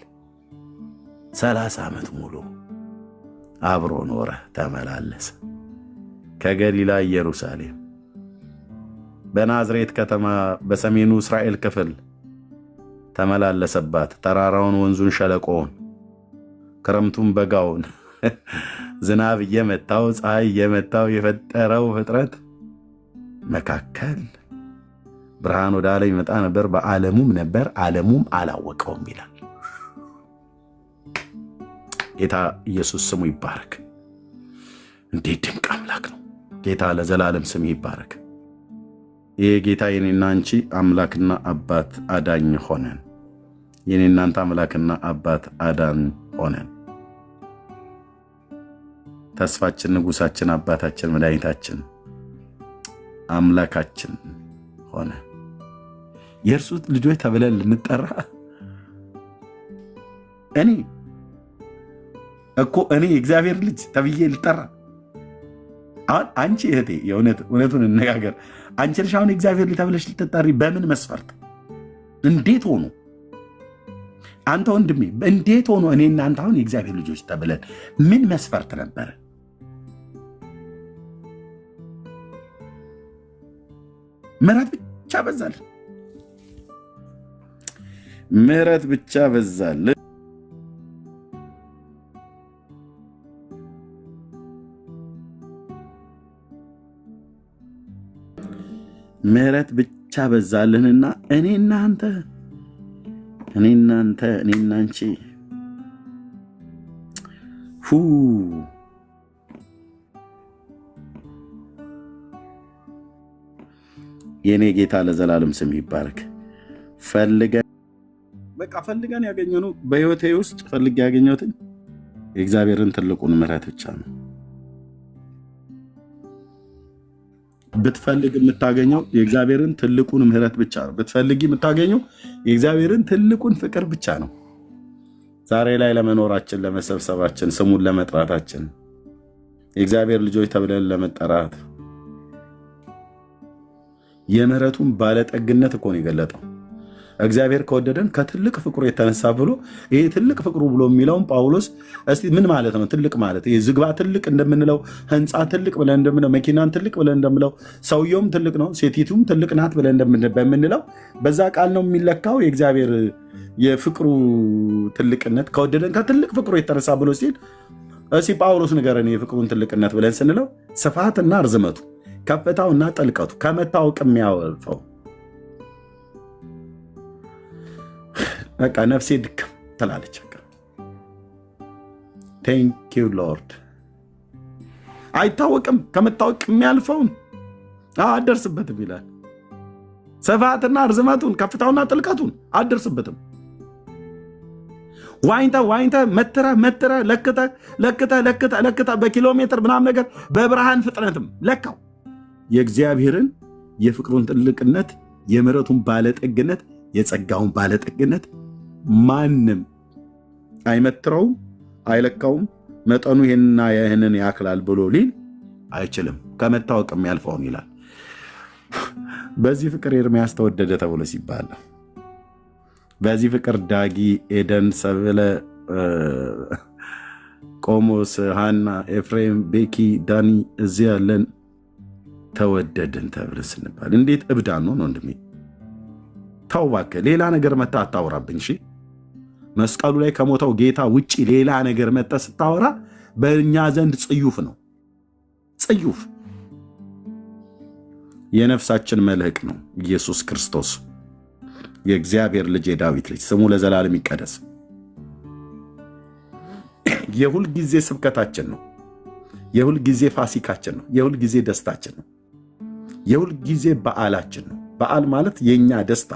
30 ዓመት ሙሉ አብሮ ኖረ፣ ተመላለሰ። ከገሊላ ኢየሩሳሌም፣ በናዝሬት ከተማ በሰሜኑ እስራኤል ክፍል ተመላለሰባት። ተራራውን፣ ወንዙን፣ ሸለቆውን፣ ክረምቱን፣ በጋውን ዝናብ እየመታው ፀሐይ እየመታው የፈጠረው ፍጥረት መካከል ብርሃን ወደ ዓለም ይመጣ ነበር፣ በዓለሙም ነበር፣ ዓለሙም አላወቀውም ይላል። ጌታ ኢየሱስ ስሙ ይባረክ። እንዴት ድንቅ አምላክ ነው! ጌታ ለዘላለም ስም ይባረክ። ይህ ጌታ የኔና አንቺ አምላክና አባት አዳኝ ሆነን፣ የኔ እናንተ አምላክና አባት አዳኝ ሆነን፣ ተስፋችን፣ ንጉሳችን፣ አባታችን፣ መድኃኒታችን፣ አምላካችን ሆነ የእርሱ ልጆች ተብለን ልንጠራ እኔ የእግዚአብሔር ልጅ ተብዬ ልጠራ? አሁን አንቺ እህቴ እውነቱን እንነጋገር፣ አንቺ ልጅ አሁን የእግዚአብሔር ልጅ ተብለሽ ልትጠሪ በምን መስፈርት? እንዴት ሆኖ? አንተ ወንድሜ እንዴት ሆኖ እኔ እናንተ አሁን የእግዚአብሔር ልጆች ተብለን ምን መስፈርት ነበረ? ምሕረት ብቻ በዛል፣ ምሕረት ብቻ በዛል። ምሕረት ብቻ በዛልንና እኔ እናንተ እኔና አንቺ የኔ ጌታ ለዘላለም ስም ይባረክ። ፈልገን ያገኘነው በህይወቴ ውስጥ ፈልጌ ያገኘሁትን የእግዚአብሔርን ትልቁን ምሕረት ብቻ ነው። ብትፈልግ የምታገኘው የእግዚአብሔርን ትልቁን ምሕረት ብቻ ነው። ብትፈልጊ የምታገኘው የእግዚአብሔርን ትልቁን ፍቅር ብቻ ነው። ዛሬ ላይ ለመኖራችን፣ ለመሰብሰባችን፣ ስሙን ለመጥራታችን፣ የእግዚአብሔር ልጆች ተብለን ለመጠራት የምሕረቱን ባለጠግነት እኮ ነው የገለጠው። እግዚአብሔር ከወደደን ከትልቅ ፍቅሩ የተነሳ ብሎ ይሄ ትልቅ ፍቅሩ ብሎ የሚለውን ጳውሎስ እስቲ ምን ማለት ነው? ትልቅ ማለት ይሄ ዝግባ ትልቅ እንደምንለው፣ ህንፃ ትልቅ ብለን እንደምንለው፣ መኪናን ትልቅ ብለን እንደምንለው፣ ሰውየውም ትልቅ ነው፣ ሴቲቱም ትልቅ ናት ብለን በምንለው በዛ ቃል ነው የሚለካው የእግዚአብሔር የፍቅሩ ትልቅነት። ከወደደን ከትልቅ ፍቅሩ የተነሳ ብሎ ሲል እስቲ ጳውሎስ ንገረን የፍቅሩን ትልቅነት ብለን ስንለው ስፋትና ርዝመቱ፣ ከፍታውና ጥልቀቱ ከመታወቅ የሚያወልፈው በቃ ነፍሴ ድክም ትላለች። ቴንክ ዩ ሎርድ። አይታወቅም፣ ከመታወቅ የሚያልፈውን አደርስበትም ይላል። ስፋትና ርዝመቱን ከፍታውና ጥልቀቱን አደርስበትም። ዋኝተ መትረ ለክተ በኪሎ ሜትር ምናምን ነገር በብርሃን ፍጥነትም ለካው። የእግዚአብሔርን የፍቅሩን ጥልቅነት፣ የምሕረቱን ባለጠግነት፣ የጸጋውን ባለጠግነት ማንም አይመትረውም፣ አይለካውም። መጠኑ ይህንና ይህንን ያክላል ብሎ ሊል አይችልም። ከመታወቅ የሚያልፈውን ይላል። በዚህ ፍቅር ኤርምያስ ተወደደ ተብሎ ሲባል በዚህ ፍቅር ዳጊ፣ ኤደን፣ ሰብለ፣ ቆሞስ፣ ሃና፣ ኤፍሬም፣ ቤኪ፣ ዳኒ እዚህ ያለን ተወደድን ተብለ ስንባል እንዴት እብዳን ነው ወንድሜ? ተው እባክህ፣ ሌላ ነገር መታ አታውራብኝ። እሺ መስቀሉ ላይ ከሞተው ጌታ ውጪ ሌላ ነገር መጣ ስታወራ በእኛ ዘንድ ጽዩፍ ነው። ጽዩፍ የነፍሳችን መልህቅ ነው ኢየሱስ ክርስቶስ የእግዚአብሔር ልጅ የዳዊት ልጅ ስሙ ለዘላለም ይቀደስ። የሁል ጊዜ ስብከታችን ነው። የሁል ጊዜ ፋሲካችን ነው። የሁል ጊዜ ደስታችን ነው። የሁል ጊዜ በዓላችን ነው። በዓል ማለት የእኛ ደስታ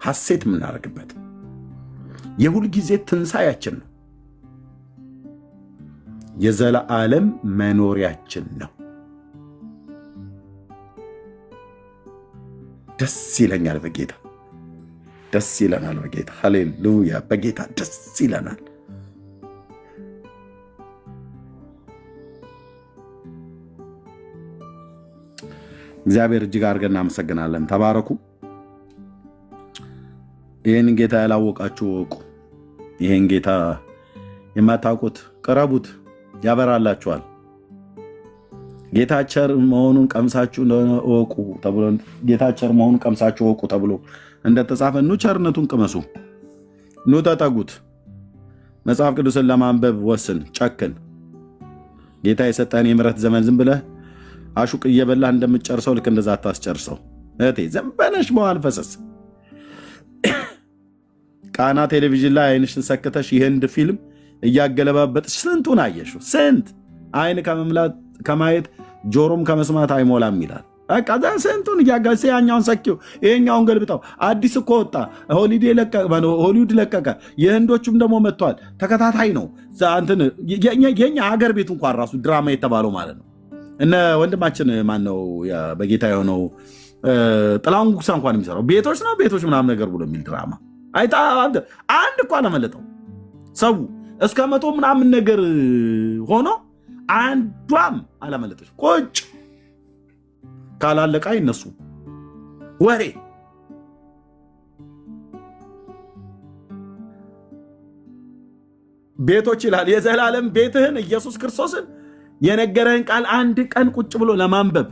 ሐሴት የምናደርግበት የሁል ጊዜ ትንሣኤያችን ነው። የዘላለም መኖሪያችን ነው። ደስ ይለኛል በጌታ፣ ደስ ይለናል በጌታ። ሃሌሉያ! በጌታ ደስ ይለናል። እግዚአብሔር እጅግ አድርገን እናመሰግናለን። ተባረኩ። ይህን ጌታ ያላወቃችሁ ወቁ። ይህን ጌታ የማታውቁት ቅረቡት፣ ያበራላችኋል። ጌታ ቸር መሆኑን ቀምሳችሁ እንደሆነ እወቁ ተብሎ ጌታ ቸር መሆኑን ቀምሳችሁ እወቁ ተብሎ እንደተጻፈ ኑ ቸርነቱን ቅመሱ፣ ኑ ተጠጉት። መጽሐፍ ቅዱስን ለማንበብ ወስን፣ ጨክን። ጌታ የሰጠን የምሕረት ዘመን ዝም ብለህ አሹቅ እየበላህ እንደምትጨርሰው ልክ እንደዛ አታስጨርሰው። እህቴ ዝም በለሽ በኋላ ፈሰስ ቃና ቴሌቪዥን ላይ አይንሽን ሰክተሽ የህንድ ፊልም እያገለባበጥሽ ስንቱን አየሽው? ስንት አይን ከማየት ጆሮም ከመስማት አይሞላም ይላል። በቃ ስንቱን እያጋሴ ያኛውን ሰኪው ይሄኛውን ገልብጠው አዲስ እኮ ወጣ፣ ሆሊውድ ለቀቀ፣ የህንዶቹም ደግሞ መጥቷል። ተከታታይ ነው። የኛ ሀገር ቤት እንኳን ራሱ ድራማ የተባለው ማለት ነው። እነ ወንድማችን ማን ነው በጌታ የሆነው ጥላሁን ጉግሳ እንኳን የሚሰራው ቤቶች ነው ቤቶች ምናምን ነገር ብሎ የሚል ድራማ አንድ እኮ አለመለጠው። ሰው እስከ 100 ምናምን ነገር ሆኖ አንዷም አላመለጠች። ቁጭ ካላለቃ ይነሱ ወሬ ቤቶች ይላል። የዘላለም ቤትህን ኢየሱስ ክርስቶስን የነገረህን ቃል አንድ ቀን ቁጭ ብሎ ለማንበብ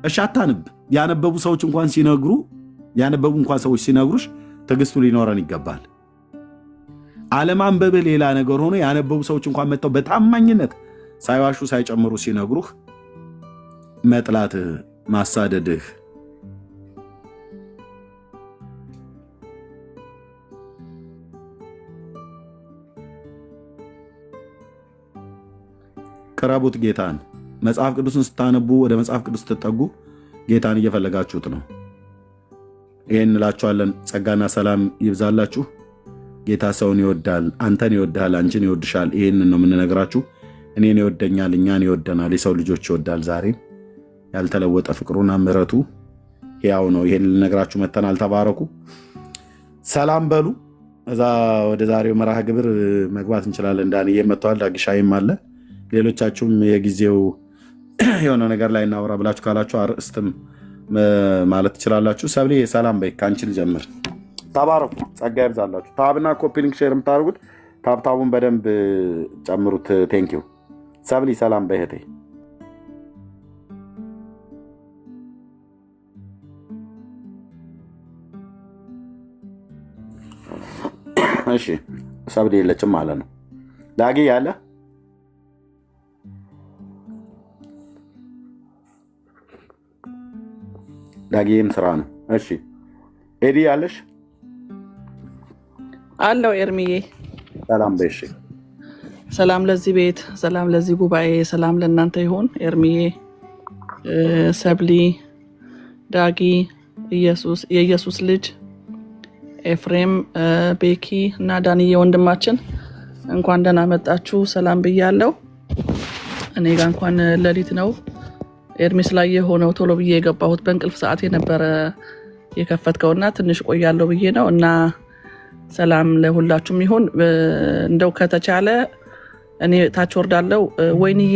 እሻታንብ ያነበቡ ሰዎች እንኳን ሲነግሩሽ ትዕግስቱ ሊኖረን ይገባል። አለማንበብህ ሌላ ነገር ሆኖ ያነበቡ ሰዎች እንኳን መጥተው በታማኝነት ሳይዋሹ ሳይጨምሩ ሲነግሩህ መጥላትህ፣ ማሳደድህ ቅረቡት ጌታን። መጽሐፍ ቅዱስን ስታነቡ ወደ መጽሐፍ ቅዱስ ስትጠጉ ጌታን እየፈለጋችሁት ነው። ይህን እንላችኋለን። ጸጋና ሰላም ይብዛላችሁ። ጌታ ሰውን ይወዳል፣ አንተን ይወዳል፣ አንቺን ይወድሻል። ይህንን ነው የምንነግራችሁ። እኔን ይወደኛል፣ እኛን ይወደናል፣ የሰው ልጆች ይወዳል። ዛሬም ያልተለወጠ ፍቅሩና ምሕረቱ ሕያው ነው። ይሄን ልነግራችሁ መተናል። ተባረኩ። ሰላም በሉ። እዛ ወደ ዛሬው መርሃ ግብር መግባት እንችላለን። ዳንዬ መጥተዋል፣ ዳግሻይም አለ። ሌሎቻችሁም የጊዜው የሆነ ነገር ላይ እናወራ ብላችሁ ካላችሁ አርእስትም ማለት ትችላላችሁ። ሰብሌ ሰላም በይ፣ ከአንቺ ልጀምር። ተባረኩ፣ ጸጋ ይብዛላችሁ። ታብና ኮፒ ሊንክ ሼር የምታደርጉት ታብታቡን በደንብ ጨምሩት። ቴንኪው። ሰብሊ ሰላም በይ እህቴ። እሺ ሰብሊ የለችም ማለት ነው። ዳጊ ያለ ዳጊም ስራ ነው። እሺ ኤዲ ያለሽ አለው። ኤርሚዬ ሰላም በይ። እሺ ሰላም ለዚህ ቤት፣ ሰላም ለዚህ ጉባኤ፣ ሰላም ለእናንተ ይሁን። ኤርሚዬ፣ ሰብሊ፣ ዳጊ፣ የኢየሱስ ልጅ ኤፍሬም፣ ቤኪ እና ዳንዬ ወንድማችን እንኳን ደህና መጣችሁ። ሰላም ብያለሁ። እኔ ጋር እንኳን ሌሊት ነው። ኤርሚ ስላየ ሆነው ቶሎ ብዬ የገባሁት በእንቅልፍ ሰዓት የነበረ የከፈትከውና ትንሽ ቆያለሁ ብዬ ነው። እና ሰላም ለሁላችሁም ይሁን። እንደው ከተቻለ እኔ ታች ወርዳለሁ። ወይንዬ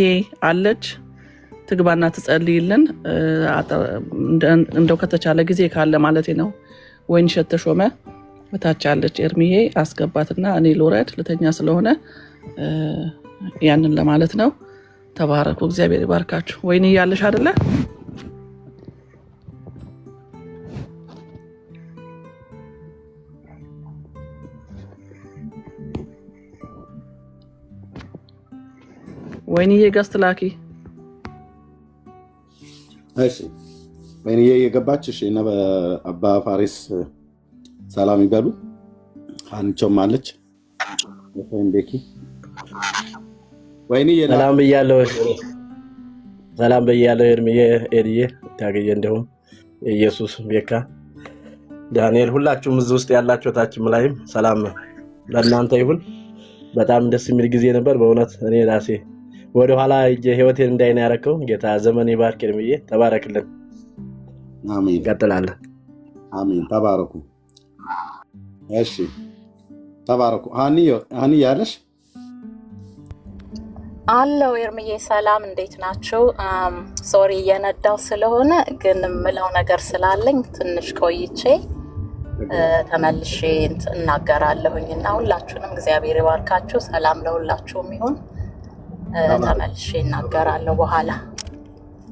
አለች ትግባና ትጸልይልን። እንደው ከተቻለ ጊዜ ካለ ማለት ነው። ወይን ሸተሾመ ታች አለች። ኤርሚዬ አስገባትና እኔ ልውረድ ልተኛ ስለሆነ ያንን ለማለት ነው። ተባረኩ። እግዚአብሔር ይባርካችሁ። ወይን ያለሽ አይደለ? ወይንዬ ገስት ላኪ። እሺ ወይንዬ የገባች። እሺ እና አባ ፋሪስ ሰላም ይበሉ። አንቾም አለች። ቤኪ ወይንዬ ሰላም ብያለሁ። ሰላም ብያለሁ። ኤርሚዬ፣ ኤዲዬ፣ ታገየ እንደውም ኢየሱስ፣ ቤካ፣ ዳንኤል ሁላችሁም እዚህ ውስጥ ያላችሁ ታችም ላይም ሰላም ለእናንተ ይሁን። በጣም ደስ የሚል ጊዜ ነበር በእውነት። እኔ ራሴ ወደ ኋላ ህይወቴን እንዳይና ያረከው ጌታ ዘመን ይባርክ። ኤርሚዬ ተባረክልን። አሜን። እንቀጥላለን። አሜን። ተባረኩ። እሺ ተባረኩ። ሃኒ ያለሽ አለው። ኤርሚዬ ሰላም፣ እንዴት ናችሁ? ሶሪ እየነዳው ስለሆነ ግን ምለው ነገር ስላለኝ ትንሽ ቆይቼ ተመልሼ እናገራለሁኝ እና ሁላችሁንም እግዚአብሔር ይባርካችሁ። ሰላም ለሁላችሁም ይሁን። ተመልሼ እናገራለሁ በኋላ።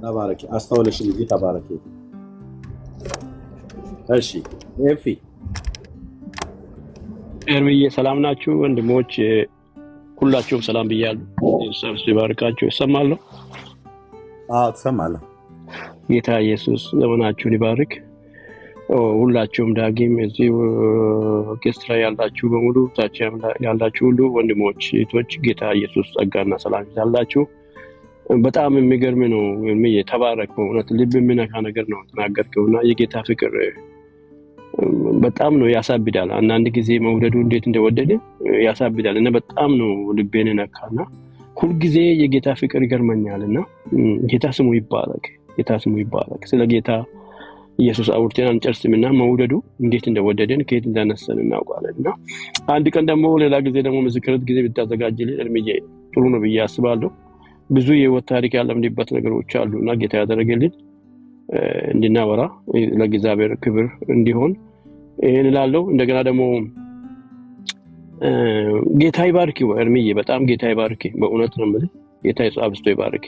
ተባረኪ። አስተውለሽ ልጅ ተባረኪ። እሺ ኤፊ ኤርሚዬ ሰላም ናችሁ ወንድሞች? ሁላችሁም ሰላም ብያለሁ። ኢየሱስ ይባርካችሁ። ይሰማለሁ? አዎ ትሰማለህ። ጌታ ኢየሱስ ዘመናችሁን ይባርክ። ሁላችሁም ዳጊም እዚህ ኦርኬስትራ ያላችሁ በሙሉ ታች ያላችሁ ሁሉ ወንድሞች እህቶች፣ ጌታ ኢየሱስ ጸጋና ሰላም ይዛላችሁ። በጣም የሚገርም ነው። ተባረክ። በእውነት ልብ የሚነካ ነገር ነው ተናገርከውና የጌታ ፍቅር በጣም ነው ያሳብዳል። አንዳንድ ጊዜ መውደዱ እንዴት እንደወደደ ያሳብዳል እና በጣም ነው ልቤን ነካና ሁልጊዜ የጌታ ፍቅር ይገርመኛልና ጌታ ስሙ ይባረክ። ጌታ ስሙ ይባረክ። ስለ ጌታ ኢየሱስ አውርተን አንጨርስምና መውደዱ እንዴት እንደወደደን ከየት እንዳነሰን እናውቃለንና አንድ ቀን ደግሞ ሌላ ጊዜ ደግሞ ምስክርት ጊዜ ብታዘጋጅልን እርምዬ ጥሩ ነው ብዬ አስባለሁ። ብዙ የህይወት ታሪክ ያለምንበት ነገሮች አሉና ጌታ ያደረገልን እንድናወራ ለእግዚአብሔር ክብር እንዲሆን ይሄን እላለሁ። እንደገና ደግሞ ጌታ ይባርክ እርምዬ፣ በጣም ጌታ ይባርክ። በእውነት ነው የምልህ ጌታ አብዝቶ ይባርክ።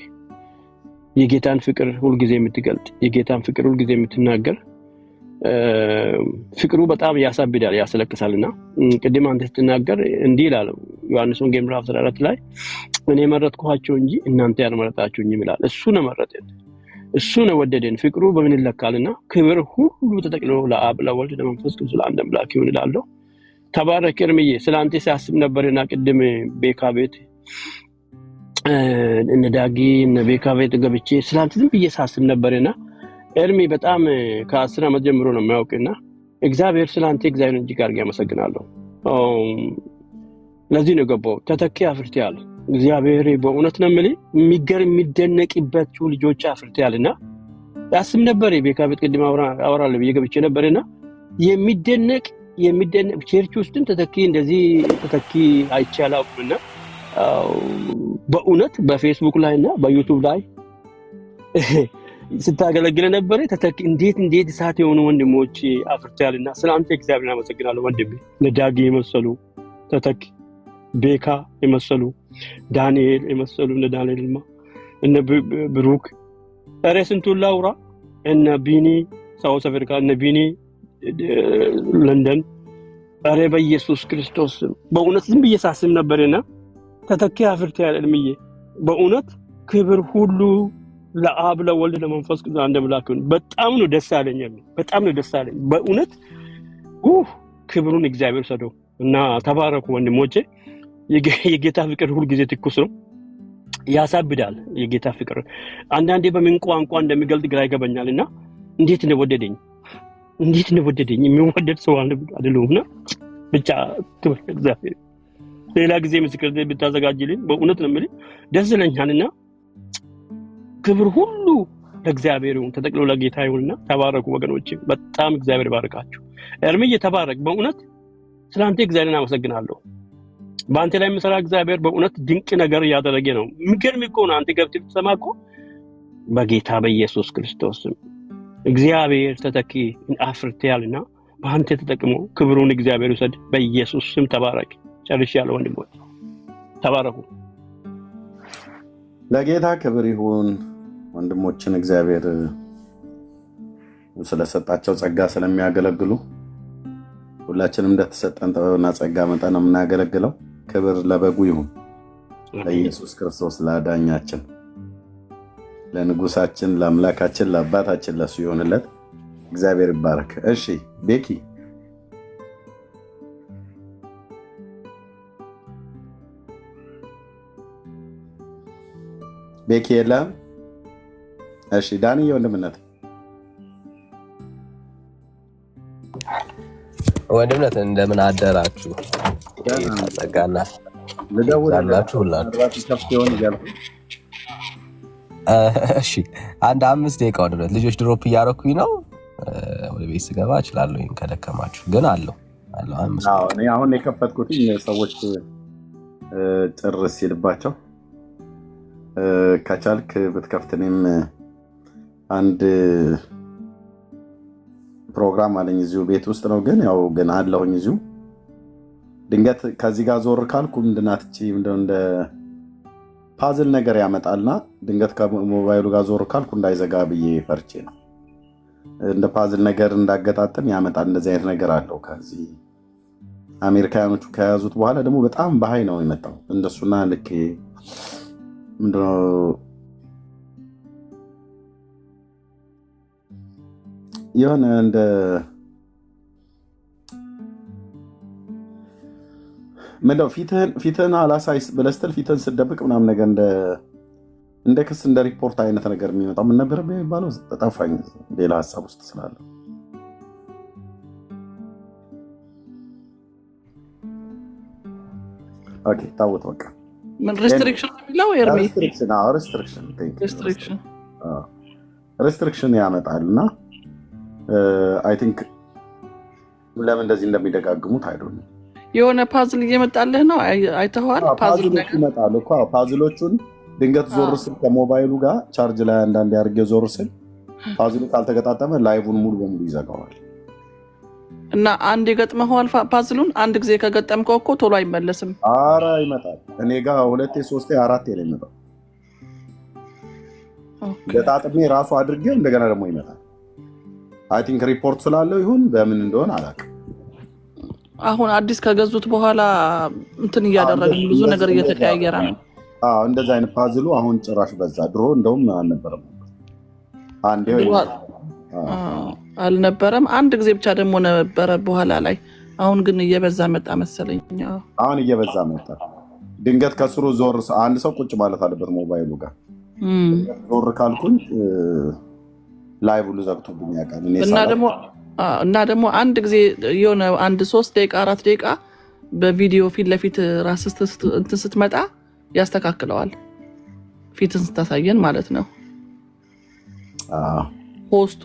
የጌታን ፍቅር ሁሉ ጊዜ የምትገልጥ የጌታን ፍቅር ሁሉ ጊዜ የምትናገር ፍቅሩ በጣም ያሳብዳል፣ ያስለቅሳልና ቅድም አንተ ስትናገር እንዲህ ይላል ዮሐንስ ወንጌል ምዕራፍ 14 ላይ እኔ መረጥኳችሁ እንጂ እናንተ ያልመረጣችሁኝም ይላል። እሱ ነው መረጠን፣ እሱ ነው ወደደን። ፍቅሩ በምን ይለካልና ክብር ሁሉ ተጠቅልሎ ለአብ ለወልድ ለመንፈስ ቅዱስ ለአንድ አምላክ ይሁን እላለሁ። ተባረክ እርምዬ። ስላንተ ሲያስብ ነበርና ቅድም ቤካ ቤት እነ ዳጊ እነ ቤካ ቤት ገብቼ ስላንተ ዝም ብዬ ሳስብ ነበርና ኤርሚ በጣም ከ10 ዓመት ጀምሮ ነው የሚያውቅና እግዚአብሔር ስላንተ እግዚአብሔር እንጂ ጋር ያመሰግናለሁ። ለዚህ ነው ገባው ተተኪ አፍርተያል እግዚአብሔር በእውነት ነው የምልህ የሚገርም የሚደነቅባቸው ልጆች አፍርተያልና ያስም ነበር ቤካ ቤት ቅድም አወራለሁ ብዬ ገብቼ ነበርና የሚደነቅ ቸርች ውስጥም ተተኪ እንደዚህ ተተኪ አይቻላውምና በእውነት በፌስቡክ ላይና በዩቲዩብ ላይ ስታገለግለ ነበር ተተኪ እንዴት እሳት የሆኑ ወንድሞች አፍርተያልና ስላንተ እግዚአብሔር አመሰግናለሁ ወንድሜ ለዳጊ የመሰሉ ተተኪ ቤካ የመሰሉ ዳንኤል የመሰሉ እነ ዳንኤልማ እነ ብሩክ ስንቱን ላውራ እነ ቢኒ ሳውዝ አፍሪካ እነ ቢኒ ለንደን በኢየሱስ ክርስቶስ በእውነት ዝም ብዬ ሳስብ ነበርና ተተኪ አፍርተያል እልምዬ በእውነት ክብር ሁሉ ለአብ ለወልድ ለመንፈስ ቅዱስ አንድ አምላክ ነው። በጣም ነው ደስ ያለኝ በእውነት ክብሩን እግዚአብሔር ሰደው እና ተባረኩ ወንድሞቼ። የጌታ ፍቅር ሁሉ ጊዜ ትኩስ ነው፣ ያሳብዳል። የጌታ ፍቅር አንዳንዴ በምን ቋንቋ እንደሚገልጥ ግራ ይገባኛልና እንዴት እንደወደደኝ የሚወደድ ሰው አይደለሁምና ብቻ ክብር እግዚአብሔር። ሌላ ጊዜ ምስክር ብታዘጋጅልኝ በእውነት ነው የምልህ ደስ ይለኛልና ክብር ሁሉ ለእግዚአብሔር ይሁን፣ ተጠቅሎ ለጌታ ይሁንና ተባረኩ ወገኖቼ። በጣም እግዚአብሔር ባርካችሁ። ኤርሚዬ ተባረክ። በእውነት ስላንተ እግዚአብሔርን አመሰግናለሁ። በአንተ ላይ የምሰራ እግዚአብሔር በእውነት ድንቅ ነገር እያደረገ ነው። የሚገርም እኮ ነው። አንተ ገብተህ ብትሰማ እኮ በጌታ በኢየሱስ ክርስቶስ እግዚአብሔር ተተኪ አፍርተያልና በአንተ ተጠቅሞ ክብሩን እግዚአብሔር ይውሰድ። በኢየሱስ ስም ተባረክ። ጨርሻለሁ ወንድሞች፣ ተባረኩ። ለጌታ ክብር ይሁን። ወንድሞችን እግዚአብሔር ስለሰጣቸው ጸጋ ስለሚያገለግሉ ሁላችንም እንደተሰጠን ጥበብና ጸጋ መጠን የምናገለግለው ክብር ለበጉ ይሁን፣ ለኢየሱስ ክርስቶስ ለአዳኛችን፣ ለንጉሳችን፣ ለአምላካችን፣ ለአባታችን ለሱ ይሆንለት። እግዚአብሔር ይባረክ። እሺ ቤኪ የለም? እሺ ዳንዬ ወንድምነት እንደምን አደራችሁ? ጸጋና ልደውላችሁ ሁላችሁ። እሺ አንድ 5 ደቂቃ ወደረት ልጆች ድሮፕ እያረኩኝ ነው። ወደ ቤት ስገባ እችላለሁ ከደከማችሁ፣ ግን አለው እኔ አሁን የከፈትኩት ሰዎች ጭር ሲልባቸው ከቻልክ ብትከፍት። እኔም አንድ ፕሮግራም አለኝ እዚሁ ቤት ውስጥ ነው፣ ግን አለሁኝ እዚሁ። ድንገት ከዚህ ጋር ዞር ካልኩ ምንድናትቺ እንደ ፓዝል ነገር ያመጣልና ድንገት ከሞባይሉ ጋር ዞር ካልኩ እንዳይዘጋ ብዬ ፈርቼ ነው። እንደ ፓዝል ነገር እንዳገጣጥም ያመጣል። እንደዚህ አይነት ነገር አለው። ከዚህ አሜሪካኖቹ ከያዙት በኋላ ደግሞ በጣም በሀይ ነው የመጣው። እንደሱና ልክ ምንድነው የሆነ እንደ ምንድነው ፊትህን አላሳይ ብለህ ስትል ፊትህን ስደብቅ ምናምን ነገር እንደ ክስ እንደ ሪፖርት አይነት ነገር የሚመጣው ምን ነበር የሚባለው? ጠፋኝ፣ ሌላ ሀሳብ ውስጥ ስላለ። ኦኬ ታውት በቃ ምን ሬስትሪክሽን የሚለው ኤርሚ ሬስትሪክሽን ያመጣልና አይ ቲንክ ለምን እንደዚህ እንደሚደጋግሙት አይዶን የሆነ ፓዝል እየመጣልህ ነው። አይተኸዋል? ፓዝሎች ይመጣሉ እኮ ፓዝሎቹን ድንገት ዞር ስል ከሞባይሉ ጋር ቻርጅ ላይ አንዳንዴ አድርጌ ዞር ስል ፓዝሉ ካልተገጣጠመ ላይቭን ሙሉ በሙሉ ይዘጋዋል። እና አንድ የገጥመኸዋል ፓዝሉን? አንድ ጊዜ ከገጠምከው እኮ ቶሎ አይመለስም። ኧረ ይመጣል። እኔ ጋር 2 3 4 ነው የሚመጣው። ገጣጥሜ ራሱ አድርጌው እንደገና ደግሞ ይመጣል። አይ ቲንክ ሪፖርት ስላለው ይሁን በምን እንደሆነ አላውቅም። አሁን አዲስ ከገዙት በኋላ እንትን እያደረገ ብዙ ነገር እየተቀያየረ ነው። እንደዛ አይነት ፓዝሉ አሁን ጭራሽ በዛ። ድሮ እንደውም አልነበረም፣ አንዴ አልነበረም፣ አንድ ጊዜ ብቻ ደግሞ ነበረ በኋላ ላይ። አሁን ግን እየበዛ መጣ መሰለኝ። አሁን እየበዛ መጣ። ድንገት ከስሩ ዞር አንድ ሰው ቁጭ ማለት አለበት ሞባይሉ ጋር ዞር ካልኩኝ ላይቭ ሁሉ ዘግቶብኝ ያውቃል። እና ደግሞ አንድ ጊዜ የሆነ አንድ 3 ደቂቃ 4 ደቂቃ በቪዲዮ ፊት ለፊት ራስህ እንትን ስትመጣ ያስተካክለዋል። ፊትን ስታሳየን ማለት ነው። ሆስቱ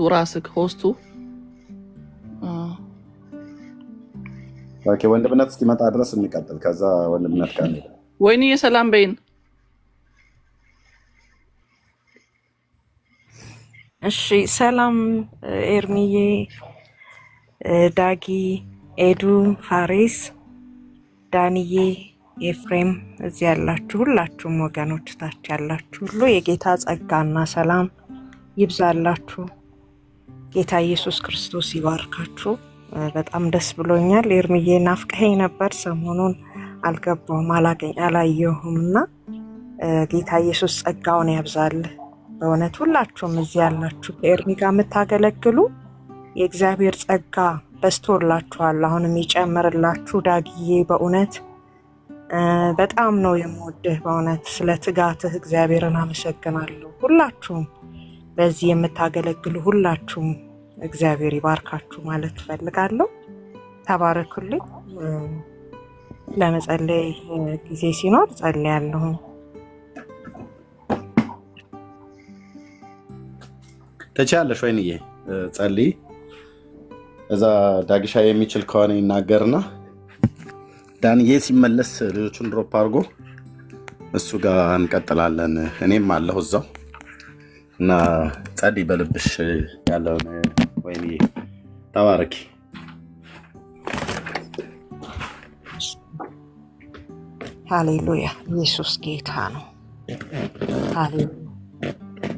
ሆስቱ ኦኬ። ወንድምነት እስኪመጣ ድረስ እንቀጥል። ከዛ ወንድምነት ካለ ወይኔ የሰላም በይን። እሺ ሰላም ኤርሚዬ፣ ዳጊ፣ ኤዱ፣ ፋሪስ፣ ዳንዬ፣ ኤፍሬም እዚህ ያላችሁ ሁላችሁም ወገኖች ታች ያላችሁ ሁሉ የጌታ ጸጋና ሰላም ይብዛላችሁ። ጌታ ኢየሱስ ክርስቶስ ይባርካችሁ። በጣም ደስ ብሎኛል። ኤርሚዬ ናፍቀኸኝ ነበር፣ ሰሞኑን አልገባሁም አላየሁምና ጌታ ኢየሱስ ጸጋውን ያብዛልህ። በእውነት ሁላችሁም እዚህ ያላችሁ ኤርሚ ጋር የምታገለግሉ የእግዚአብሔር ጸጋ በስቶላችኋል፣ አሁንም ይጨምርላችሁ። ዳግዬ በእውነት በጣም ነው የምወድህ። በእውነት ስለ ትጋትህ እግዚአብሔርን አመሰግናለሁ። ሁላችሁም በዚህ የምታገለግሉ ሁላችሁም እግዚአብሔር ይባርካችሁ ማለት እፈልጋለሁ። ተባረኩልኝ። ለመጸለይ ጊዜ ሲኖር ጸልያለሁ። ተቻለሽ ወይንዬ ጸልይ። እዛ ዳግሻ የሚችል ከሆነ ይናገርና ዳንዬ ሲመለስ ልጆቹን ድሮፕ አድርጎ እሱ ጋር እንቀጥላለን። እኔም አለሁ እዛው እና ጸልይ በልብሽ ያለውን። ወይንዬ ተባረኪ። ሃሌሉያ። ኢየሱስ ጌታ ነው። ሃሌሉያ።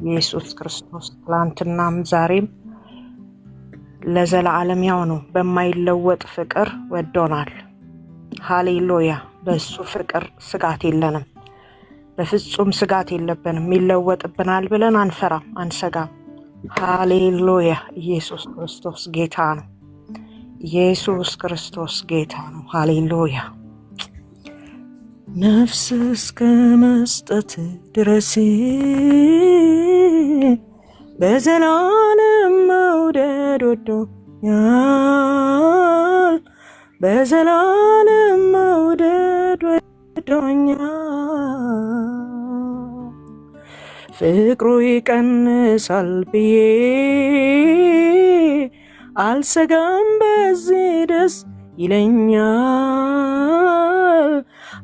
ኢየሱስ ክርስቶስ ትላንትናም ዛሬም ለዘላለም ያው ነው። በማይለወጥ ፍቅር ወዶናል። ሃሌሉያ። በሱ ፍቅር ስጋት የለንም። በፍጹም ስጋት የለብንም። ይለወጥብናል ብለን አንፈራም፣ አንሰጋም። ሃሌሉያ። ኢየሱስ ክርስቶስ ጌታ ነው። ኢየሱስ ክርስቶስ ጌታ ነው። ሃሌሉያ። ነፍስ እስከ መስጠት ድረስ በዘላለም መውደድ ወዶኛል፣ በዘላለም መውደድ ወዶኛል። ፍቅሩ ይቀንሳል ብዬ አልሰጋም፣ በዚህ ደስ ይለኛል።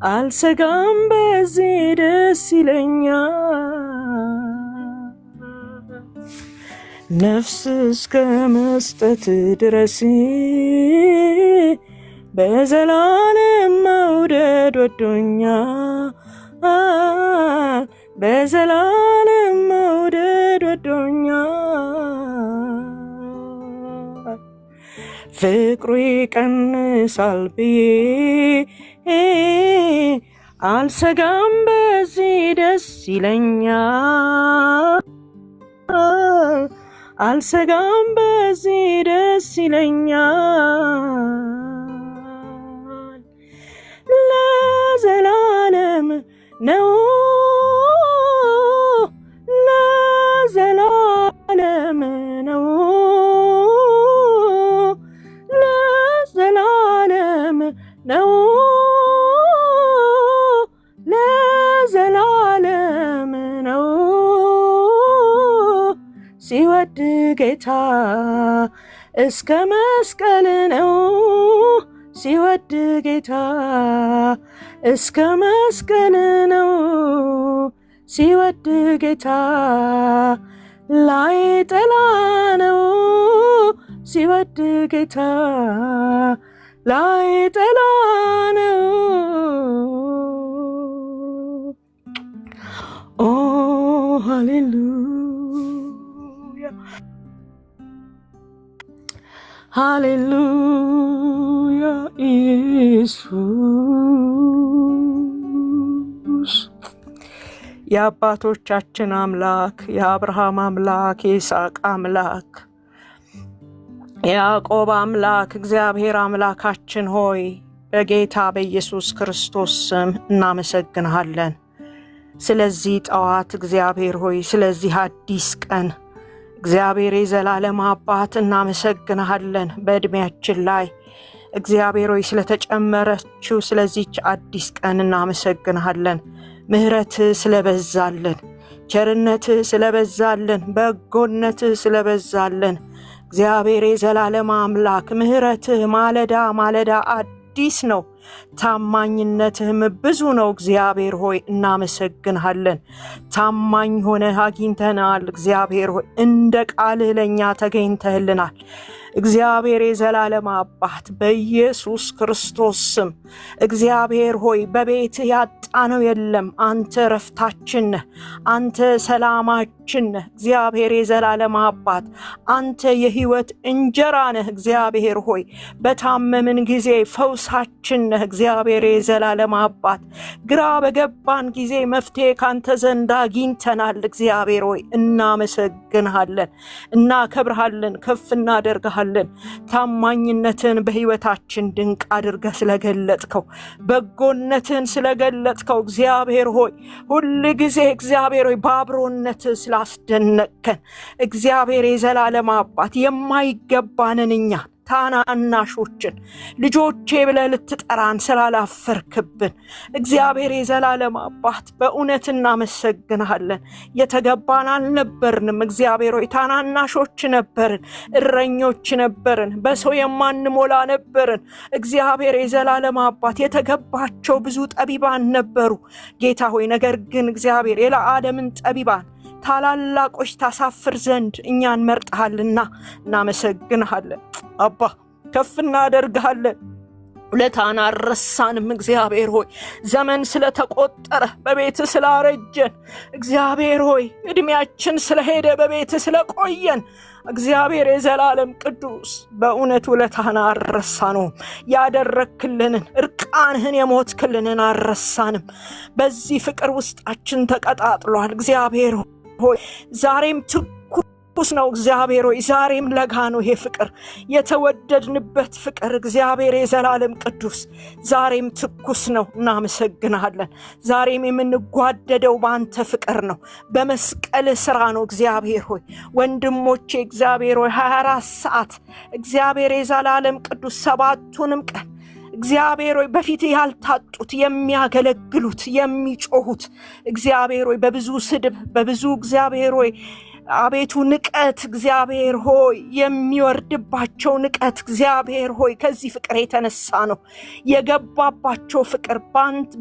አልሰጋም፣ በዚህ ደስ ይለኛል። ነፍስ እስከ መስጠት ድረስ በዘላለም መውደድ ወዶኛል፣ በዘላለም መውደድ ወዶኛል። ፍቅሩ ይቀንሳል ብዬ አልሰጋም፣ በዚህ ደስ ይለኛል። አልሰጋም፣ በዚህ ደስ ይለኛል። ለዘላለም ነው፣ ለዘላለም ነው፣ ለዘላለም ነው፣ ለዘላለም ነው። ሲወድ ጌታ እስከ መስቀል ነው። ሲወድ ጌታ እስከ መስቀል ነው። ሲወድ ጌታ ላይ ጥላ ነው። ሲወድ ጌታ ላይ ጥላ ነው። ኦ ሃሌሉያ፣ ሃሌሉያ። ኢየሱስ የአባቶቻችን አምላክ፣ የአብርሃም አምላክ፣ የይስሐቅ አምላክ፣ የያዕቆብ አምላክ እግዚአብሔር አምላካችን ሆይ በጌታ በኢየሱስ ክርስቶስ ስም እናመሰግንሃለን። ስለዚህ ጠዋት እግዚአብሔር ሆይ፣ ስለዚህ አዲስ ቀን እግዚአብሔር የዘላለም አባት እናመሰግንሃለን። በዕድሜያችን ላይ እግዚአብሔር ሆይ ስለተጨመረችው ስለዚህች አዲስ ቀን እናመሰግንሃለን። ምሕረትህ ስለበዛልን፣ ቸርነትህ ስለበዛልን፣ በጎነትህ ስለበዛልን እግዚአብሔር የዘላለም አምላክ ምሕረትህ ማለዳ ማለዳ አዲስ ነው፣ ታማኝነትህም ብዙ ነው። እግዚአብሔር ሆይ እናመሰግንሃለን። ታማኝ ሆነህ አግኝተናል። እግዚአብሔር ሆይ እንደ ቃልህ ለእኛ ተገኝተህልናል። እግዚአብሔር የዘላለም አባት በኢየሱስ ክርስቶስ ስም እግዚአብሔር ሆይ በቤትህ ያጣነው የለም። አንተ ረፍታችን ነህ፣ አንተ ሰላማችን ነህ። እግዚአብሔር የዘላለም አባት አንተ የሕይወት እንጀራ ነህ። እግዚአብሔር ሆይ በታመምን ጊዜ ፈውሳችን ነህ። እግዚአብሔር የዘላለም አባት ግራ በገባን ጊዜ መፍትሄ ካንተ ዘንድ አግኝተናል። እግዚአብሔር ሆይ እናመሰግንሃለን፣ እናከብርሃለን፣ ከፍ እናደርግሃለን። ታማኝነትን በሕይወታችን ድንቅ አድርገህ ስለገለጥከው፣ በጎነትን ስለገለጥከው እግዚአብሔር ሆይ ሁል ጊዜ እግዚአብሔር ሆይ በአብሮነት ስላስደነቅከን እግዚአብሔር የዘላለም አባት የማይገባንን እኛን ታናናሾችን ልጆቼ ብለህ ልትጠራን ስላላፈርክብን እግዚአብሔር የዘላለም አባት በእውነት እናመሰግንሃለን። የተገባን አልነበርንም። እግዚአብሔር ሆይ ታናናሾች ነበርን፣ እረኞች ነበርን፣ በሰው የማንሞላ ነበርን። እግዚአብሔር የዘላለም አባት የተገባቸው ብዙ ጠቢባን ነበሩ ጌታ ሆይ። ነገር ግን እግዚአብሔር የለዓለምን ጠቢባን ታላላቆች ታሳፍር ዘንድ እኛን መርጠሃልና እናመሰግንሃለን። አባ ከፍ እናደርግሃለን። ውለታህን አልረሳንም። እግዚአብሔር ሆይ ዘመን ስለተቆጠረ በቤት ስላረጀን እግዚአብሔር ሆይ ዕድሜያችን ስለሄደ በቤት ስለቆየን እግዚአብሔር የዘላለም ቅዱስ በእውነት ውለታህን አልረሳነውም። ያደረክልንን እርቃንህን የሞትክልንን አልረሳንም። በዚህ ፍቅር ውስጣችን ተቀጣጥሏል። እግዚአብሔር ሆይ ዛሬም ትኩስ ነው። እግዚአብሔር ሆይ ዛሬም ለጋ ነው ይሄ ፍቅር፣ የተወደድንበት ፍቅር እግዚአብሔር የዘላለም ቅዱስ ዛሬም ትኩስ ነው። እናመሰግንሃለን። ዛሬም የምንጓደደው በአንተ ፍቅር ነው፣ በመስቀል ስራ ነው። እግዚአብሔር ሆይ ወንድሞቼ እግዚአብሔር ሆይ 24 ሰዓት እግዚአብሔር የዘላለም ቅዱስ ሰባቱንም ቀን እግዚአብሔር ሆይ በፊት ያልታጡት የሚያገለግሉት የሚጮሁት እግዚአብሔር ሆይ በብዙ ስድብ በብዙ እግዚአብሔር ሆይ አቤቱ ንቀት እግዚአብሔር ሆይ የሚወርድባቸው ንቀት እግዚአብሔር ሆይ ከዚህ ፍቅር የተነሳ ነው። የገባባቸው ፍቅር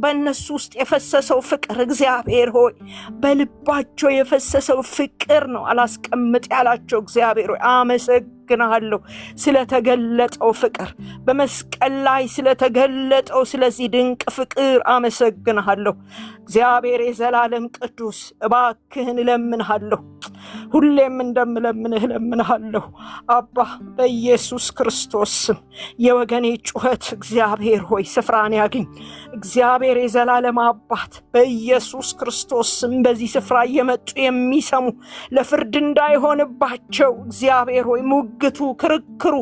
በእነሱ ውስጥ የፈሰሰው ፍቅር እግዚአብሔር ሆይ በልባቸው የፈሰሰው ፍቅር ነው። አላስቀምጥ ያላቸው እግዚአብሔር ሆይ አመሰግናለሁ ስለተገለጠው ፍቅር፣ በመስቀል ላይ ስለተገለጠው ስለዚህ ድንቅ ፍቅር አመሰግናለሁ። እግዚአብሔር የዘላለም ቅዱስ እባክህን እለምንሃለሁ፣ ሁሌም እንደምለምንህ እለምንሃለሁ። አባ በኢየሱስ ክርስቶስ ስም የወገኔ ጩኸት እግዚአብሔር ሆይ ስፍራን ያግኝ። እግዚአብሔር የዘላለም አባት በኢየሱስ ክርስቶስ ስም በዚህ ስፍራ እየመጡ የሚሰሙ ለፍርድ እንዳይሆንባቸው እግዚአብሔር ሆይ ሙግቱ፣ ክርክሩ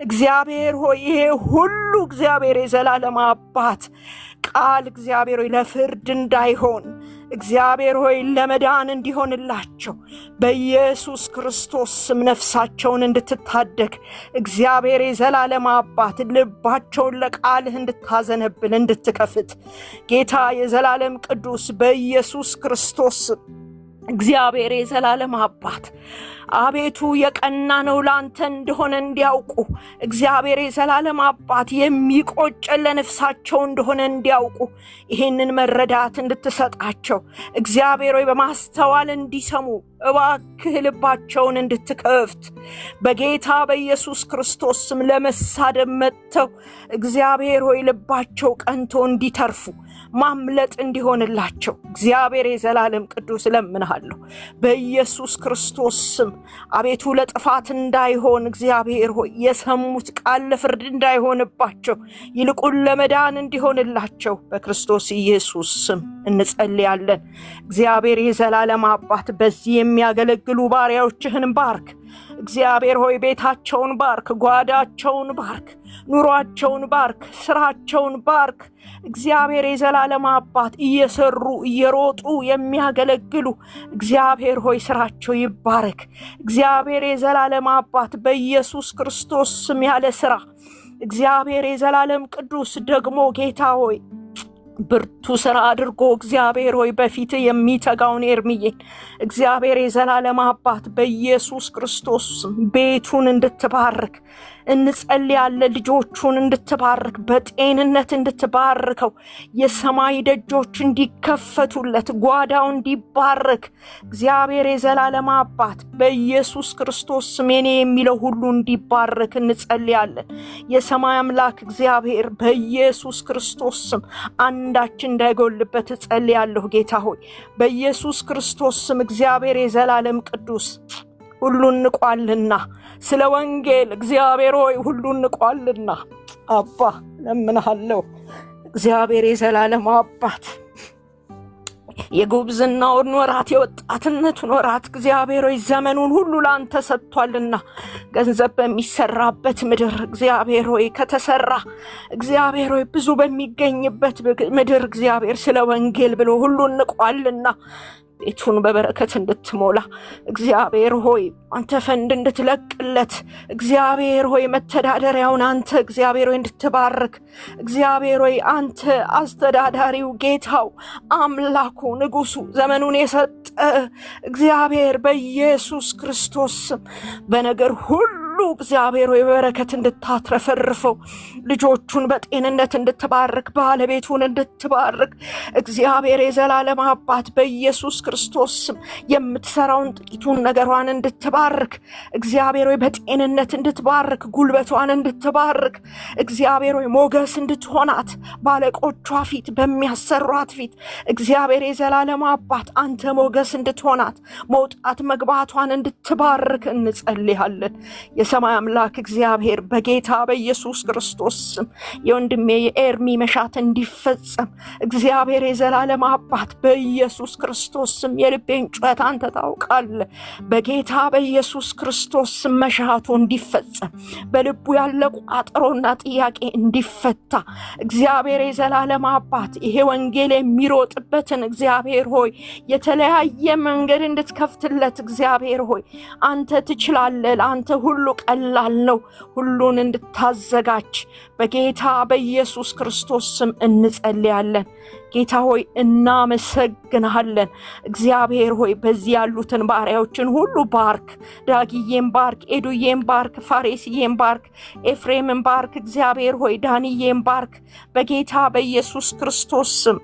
እግዚአብሔር ሆይ ይሄ ሁሉ እግዚአብሔር የዘላለም አባት ቃል እግዚአብሔር ሆይ ለፍርድ እንዳይሆን እግዚአብሔር ሆይ ለመዳን እንዲሆንላቸው በኢየሱስ ክርስቶስ ስም ነፍሳቸውን እንድትታደግ እግዚአብሔር የዘላለም አባት ልባቸውን ለቃልህ እንድታዘነብል እንድትከፍት ጌታ የዘላለም ቅዱስ በኢየሱስ ክርስቶስ እግዚአብሔር የዘላለም አባት አቤቱ የቀና ነው ላንተ እንደሆነ እንዲያውቁ እግዚአብሔር የዘላለም አባት የሚቆጨን ለነፍሳቸው እንደሆነ እንዲያውቁ ይህንን መረዳት እንድትሰጣቸው እግዚአብሔር ሆይ በማስተዋል እንዲሰሙ እባክህ ልባቸውን እንድትከፍት በጌታ በኢየሱስ ክርስቶስ ስም ለመሳደብ መጥተው እግዚአብሔር ሆይ ልባቸው ቀንቶ እንዲተርፉ ማምለጥ እንዲሆንላቸው እግዚአብሔር የዘላለም ቅዱስ እለምንሃለሁ በኢየሱስ ክርስቶስ ስም። አቤቱ ለጥፋት እንዳይሆን እግዚአብሔር ሆይ የሰሙት ቃል ለፍርድ እንዳይሆንባቸው ይልቁን ለመዳን እንዲሆንላቸው በክርስቶስ ኢየሱስ ስም እንጸልያለን። እግዚአብሔር የዘላለም አባት በዚህ የሚያገለግሉ ባሪያዎችህን ባርክ። እግዚአብሔር ሆይ ቤታቸውን ባርክ፣ ጓዳቸውን ባርክ፣ ኑሯቸውን ባርክ፣ ስራቸውን ባርክ። እግዚአብሔር የዘላለም አባት እየሰሩ እየሮጡ የሚያገለግሉ እግዚአብሔር ሆይ ስራቸው ይባረክ። እግዚአብሔር የዘላለም አባት በኢየሱስ ክርስቶስ ስም ያለ ስራ እግዚአብሔር የዘላለም ቅዱስ ደግሞ ጌታ ሆይ ብርቱ ስራ አድርጎ እግዚአብሔር ሆይ በፊት የሚተጋውን ኤርሚዬን እግዚአብሔር የዘላለም አባት በኢየሱስ ክርስቶስ ቤቱን እንድትባርክ እንጸልያለን። ልጆቹን እንድትባርክ በጤንነት እንድትባርከው የሰማይ ደጆች እንዲከፈቱለት ጓዳው እንዲባረክ እግዚአብሔር የዘላለም አባት በኢየሱስ ክርስቶስ ስም የኔ የሚለው ሁሉ እንዲባረክ እንጸልያለን። የሰማይ አምላክ እግዚአብሔር በኢየሱስ ክርስቶስ ስም አንዳች እንዳይጎልበት እጸልያለሁ። ጌታ ሆይ በኢየሱስ ክርስቶስ ስም እግዚአብሔር የዘላለም ቅዱስ ሁሉን ንቋልና ስለ ወንጌል እግዚአብሔር ሆይ ሁሉን ንቋልና አባ ለምንሃለሁ። እግዚአብሔር የዘላለም አባት የጉብዝናውን ወራት የወጣትነቱን ወራት እግዚአብሔር ሆይ ዘመኑን ሁሉ ላንተ ሰጥቷልና ገንዘብ በሚሰራበት ምድር እግዚአብሔር ሆይ ከተሰራ እግዚአብሔር ሆይ ብዙ በሚገኝበት ምድር እግዚአብሔር ስለ ወንጌል ብሎ ሁሉን ንቋልና ቤቱን በበረከት እንድትሞላ እግዚአብሔር ሆይ አንተ ፈንድ እንድትለቅለት እግዚአብሔር ሆይ መተዳደሪያውን አንተ እግዚአብሔር ሆይ እንድትባርክ እግዚአብሔር ሆይ አንተ አስተዳዳሪው ጌታው አምላኩ ንጉሱ ዘመኑን የሰጠ እግዚአብሔር በኢየሱስ ክርስቶስ በነገር ሁሉ እግዚአብሔር ሆይ በበረከት እንድታትረፈርፈው ልጆቹን በጤንነት እንድትባርክ ባለቤቱን እንድትባርክ እግዚአብሔር የዘላለም አባት በኢየሱስ ክርስቶስ የምትሰራውን ጥቂቱን ነገሯን እንድትባርክ እግዚአብሔር ሆይ በጤንነት እንድትባርክ ጉልበቷን እንድትባርክ እግዚአብሔር ሆይ ሞገስ እንድትሆናት ባለቆቿ ፊት በሚያሰሯት ፊት እግዚአብሔር የዘላለም አባት አንተ ሞገስ እንድትሆናት መውጣት መግባቷን እንድትባርክ እንጸልያለን። የሰማይ አምላክ እግዚአብሔር በጌታ በኢየሱስ ክርስቶስ የወንድሜ የኤርሚ መሻት እንዲፈጸም እግዚአብሔር የዘላለም አባት በኢየሱስ ክርስቶስ የልቤን ጩኸት አንተ ታውቃለህ። በጌታ በኢየሱስ ክርስቶስ መሻቱ እንዲፈጸም በልቡ ያለ ቋጠሮና ጥያቄ እንዲፈታ እግዚአብሔር የዘላለም አባት ይሄ ወንጌል የሚሮጥበትን እግዚአብሔር ሆይ የተለያየ መንገድ እንድትከፍትለት እግዚአብሔር ሆይ አንተ ትችላለህ። አንተ ሁሉ ቀላል ነው። ሁሉን እንድታዘጋጅ በጌታ በኢየሱስ ክርስቶስ ስም እንጸልያለን። ጌታ ሆይ እናመሰግንሃለን። እግዚአብሔር ሆይ በዚህ ያሉትን ባሪያዎችን ሁሉ ባርክ። ዳጊዬን ባርክ፣ ኤዱዬን ባርክ፣ ፋሬስዬን ባርክ፣ ኤፍሬምን ባርክ። እግዚአብሔር ሆይ ዳንዬን ባርክ በጌታ በኢየሱስ ክርስቶስ ስም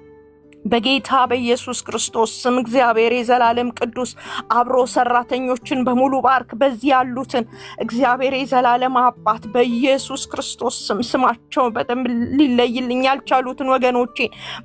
በጌታ በኢየሱስ ክርስቶስ ስም እግዚአብሔር የዘላለም ቅዱስ አብሮ ሰራተኞችን በሙሉ ባርክ። በዚህ ያሉትን እግዚአብሔር የዘላለም አባት በኢየሱስ ክርስቶስ ስም ስማቸው በጣም ሊለይልኝ ያልቻሉትን ወገኖቼ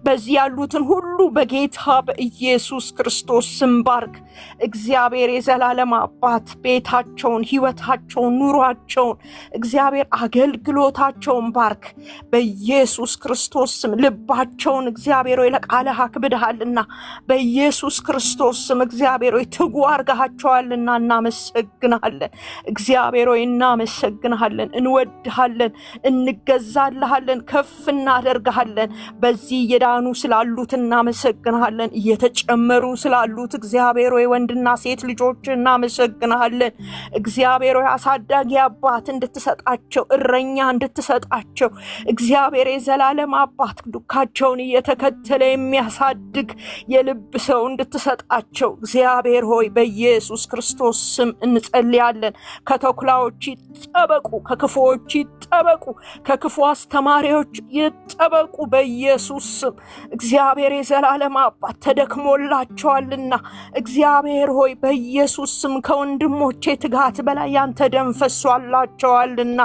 በዚህ ያሉትን ሁሉ በጌታ በኢየሱስ ክርስቶስ ስም ባርክ። እግዚአብሔር የዘላለም አባት ቤታቸውን፣ ህይወታቸውን፣ ኑሯቸውን እግዚአብሔር አገልግሎታቸውን ባርክ በኢየሱስ ክርስቶስ ስም። ልባቸውን እግዚአብሔር ወይ ለቃለ አክብደሃልና በኢየሱስ ክርስቶስ ስም እግዚአብሔር ሆይ ትጉ አርጋቸዋልና እናመሰግናለን። እግዚአብሔር ሆይ እናመሰግናለን፣ እንወድሃለን፣ እንገዛልሃለን፣ ከፍ እናደርግሃለን። በዚህ የዳኑ ስላሉት እናመሰግናለን፣ እየተጨመሩ ስላሉት እግዚአብሔር ሆይ ወንድና ሴት ልጆች እናመሰግናለን። እግዚአብሔር ሆይ አሳዳጊ አባት እንድትሰጣቸው፣ እረኛ እንድትሰጣቸው እግዚአብሔር የዘላለም አባት ዱካቸውን እየተከተለ የሚያሳድግ የልብ ሰው እንድትሰጣቸው እግዚአብሔር ሆይ በኢየሱስ ክርስቶስ ስም እንጸልያለን። ከተኩላዎች ይጠበቁ፣ ከክፉዎች ይጠበቁ፣ ከክፉ አስተማሪዎች ይጠበቁ በኢየሱስ ስም። እግዚአብሔር የዘላለም አባት ተደክሞላቸዋልና እግዚአብሔር ሆይ በኢየሱስ ስም ከወንድሞቼ ትጋት በላይ ያንተ ደም ፈሷላቸዋልና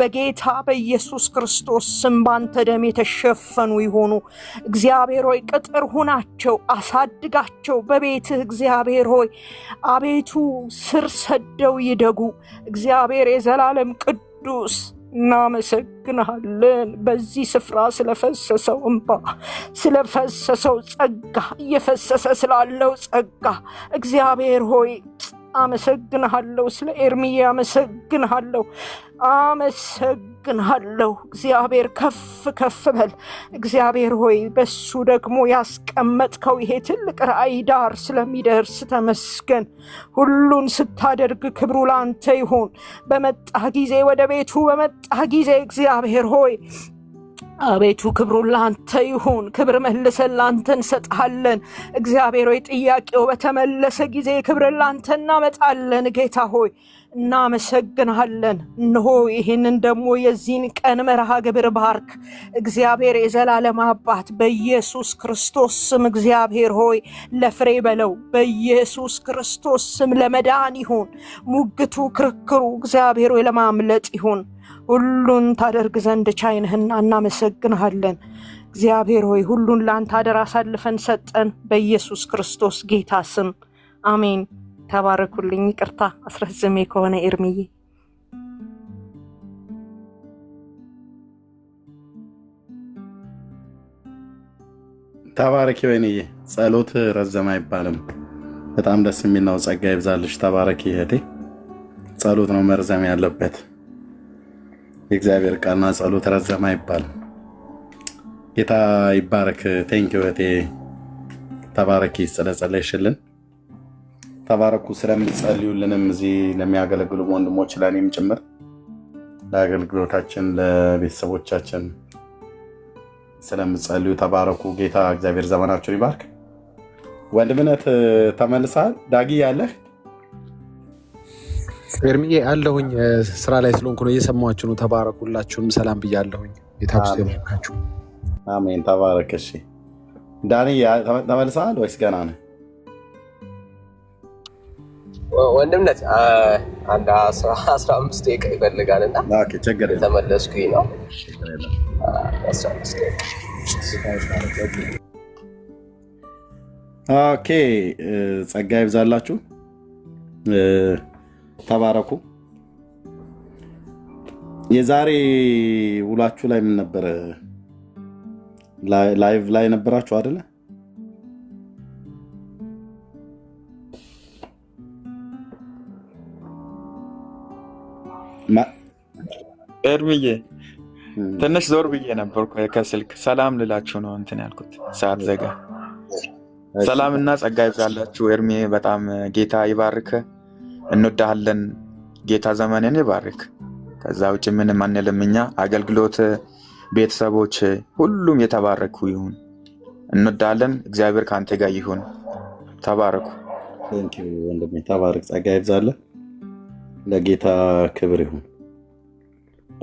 በጌታ በኢየሱስ ክርስቶስ ስም ባንተ ደም የተሸፈኑ ይሆኑ። እግዚአብሔር ሆይ ቅጥር ሁናቸው፣ አሳድጋቸው በቤትህ እግዚአብሔር ሆይ አቤቱ ስር ሰደው ይደጉ። እግዚአብሔር የዘላለም ቅዱስ እናመሰግንሃለን። በዚህ ስፍራ ስለፈሰሰው እንባ፣ ስለፈሰሰው ጸጋ፣ እየፈሰሰ ስላለው ጸጋ እግዚአብሔር ሆይ አመሰግንሃለሁ። ስለ ኤርምዬ አመሰግንሃለሁ። እግዚአብሔር ከፍ ከፍ በል። እግዚአብሔር ሆይ በሱ ደግሞ ያስቀመጥከው ይሄ ትልቅ ራእይ ዳር ስለሚደርስ ተመስገን። ሁሉን ስታደርግ ክብሩ ላንተ ይሁን። በመጣ ጊዜ ወደ ቤቱ በመጣ ጊዜ እግዚአብሔር ሆይ አቤቱ ክብሩን ላንተ ይሁን። ክብር መልሰን ላንተ እንሰጣለን። እግዚአብሔር ሆይ ጥያቄው በተመለሰ ጊዜ ክብር ላንተ እናመጣለን። ጌታ ሆይ እናመሰግንሃለን። እነሆ ይህንን ደግሞ የዚህን ቀን መርሃ ግብር ባርክ። እግዚአብሔር የዘላለም አባት በኢየሱስ ክርስቶስ ስም እግዚአብሔር ሆይ ለፍሬ በለው። በኢየሱስ ክርስቶስ ስም ለመዳን ይሁን። ሙግቱ ክርክሩ እግዚአብሔር ሆይ ለማምለጥ ይሁን። ሁሉን ታደርግ ዘንድ ቻይነህና እናመሰግንሃለን። እግዚአብሔር ሆይ ሁሉን ላንተ አደራ አሳልፈን ሰጠን። በኢየሱስ ክርስቶስ ጌታ ስም አሜን። ተባረኩልኝ። ይቅርታ አስረዝሜ ከሆነ ኤርምዬ። ተባረኪ ወይንዬ። ጸሎት ረዘም አይባልም። በጣም ደስ የሚል ነው። ጸጋ ይብዛልሽ። ተባረኪ እህቴ። ጸሎት ነው መርዘም ያለበት። የእግዚአብሔር ቃልና ጸሎት ረዘም አይባልም። ጌታ ይባረክ። ቴንኪው እህቴ። ተባረኪ ስለጸለይሽልን። ተባረኩ። ስለምትጸልዩልንም እዚህ ለሚያገለግሉ ወንድሞች ለእኔም ጭምር ለአገልግሎታችን ለቤተሰቦቻችን ስለምትጸልዩ ተባረኩ። ጌታ እግዚአብሔር ዘመናቸውን ይባርክ። ወንድምነት ተመልሰሃል? ዳጊ ያለህ? ኤርምዬ አለሁኝ። ስራ ላይ ስለሆንኩ ነው፣ እየሰማችሁ ነው። ተባረኩ። ሁላችሁንም ሰላም ብያለሁኝ። የታብስ ይባርካችሁ። አሜን። ተባረክ። እሺ ዳኒ ተመልሰሃል ወይስ ገና ነህ? ወንድምነት አንድ 15 ደቂቃ ይፈልጋልና ችግር የለም ተመለስኩኝ ነው። ኦኬ። ጸጋ ይብዛላችሁ። ተባረኩ። የዛሬ ውላችሁ ላይ ምን ነበረ? ላይቭ ላይ ነበራችሁ አይደለ? ኤርምዬ ትንሽ ዞር ብዬ ነበርኩ ከስልክ። ሰላም ልላችሁ ነው እንትን ያልኩት ሰዓት ዘጋ። ሰላምና ጸጋ ይብዛላችሁ ኤርሚ። በጣም ጌታ ይባርክ። እንወዳሃለን። ጌታ ዘመንን ይባርክ። ከዛ ውጭ ምንም አንልም እኛ። አገልግሎት፣ ቤተሰቦች ሁሉም የተባረኩ ይሁን። እንወዳሃለን። እግዚአብሔር ከአንተ ጋር ይሁን። ተባረኩ። ቴንኪው ወንድሜ። ተባረክ። ጸጋ ይብዛልህ። ለጌታ ክብር ይሁን።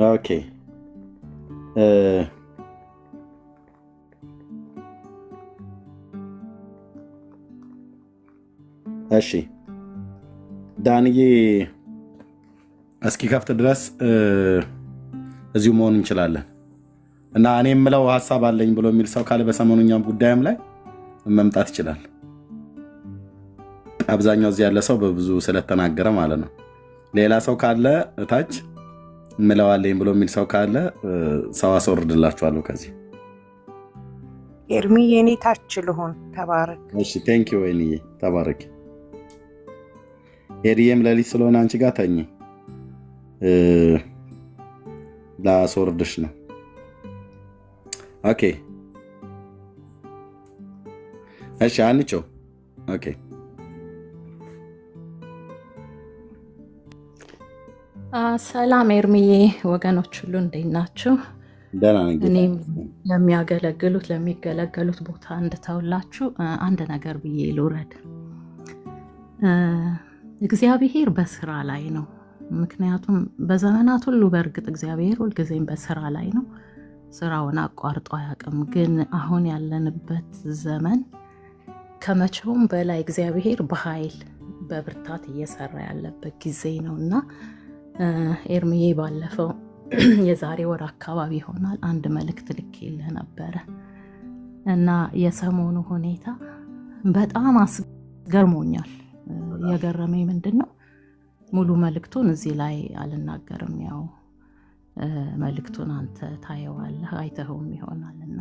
ኦኬ እሺ ዳንዬ እስኪ ከፍት ድረስ እዚሁ መሆን እንችላለን እና እኔ የምለው ሀሳብ አለኝ ብሎ የሚል ሰው ካለ በሰሞኑኛም ጉዳይም ላይ መምጣት ይችላል። አብዛኛው እዚህ ያለ ሰው በብዙ ስለተናገረ ማለት ነው። ሌላ ሰው ካለ እታች የምለው አለኝ ብሎ የሚል ሰው ካለ ሰው አስወርድላችኋለሁ ከዚህ። ኤርሚ የኔ ታች ልሆን። ተባረክ። እሺ ቴንክ ዩ ወይንዬ። ተባረክ። ኤሪየም ለሊት ስለሆነ አንቺ ጋር ተኝ ላስወርድሽ ነው። ኦኬ እሺ አንቺው ኦኬ ሰላም ኤርሚዬ፣ ወገኖች ሁሉ እንዴት ናችሁ? እኔም ለሚገለገሉት ቦታ እንድተውላችሁ አንድ ነገር ብዬ ልውረድ። እግዚአብሔር በስራ ላይ ነው። ምክንያቱም በዘመናት ሁሉ በእርግጥ እግዚአብሔር ሁልጊዜም በስራ ላይ ነው። ስራውን አቋርጦ አያውቅም። ግን አሁን ያለንበት ዘመን ከመቼውም በላይ እግዚአብሔር በኃይል በብርታት እየሰራ ያለበት ጊዜ ነው እና ኤርሚዬ ባለፈው የዛሬ ወር አካባቢ ይሆናል አንድ መልእክት ልኬልህ ነበረ እና የሰሞኑ ሁኔታ በጣም አስገርሞኛል። የገረመኝ ምንድን ነው? ሙሉ መልእክቱን እዚህ ላይ አልናገርም። ያው መልእክቱን አንተ ታየዋለህ አይተኸውም ይሆናል እና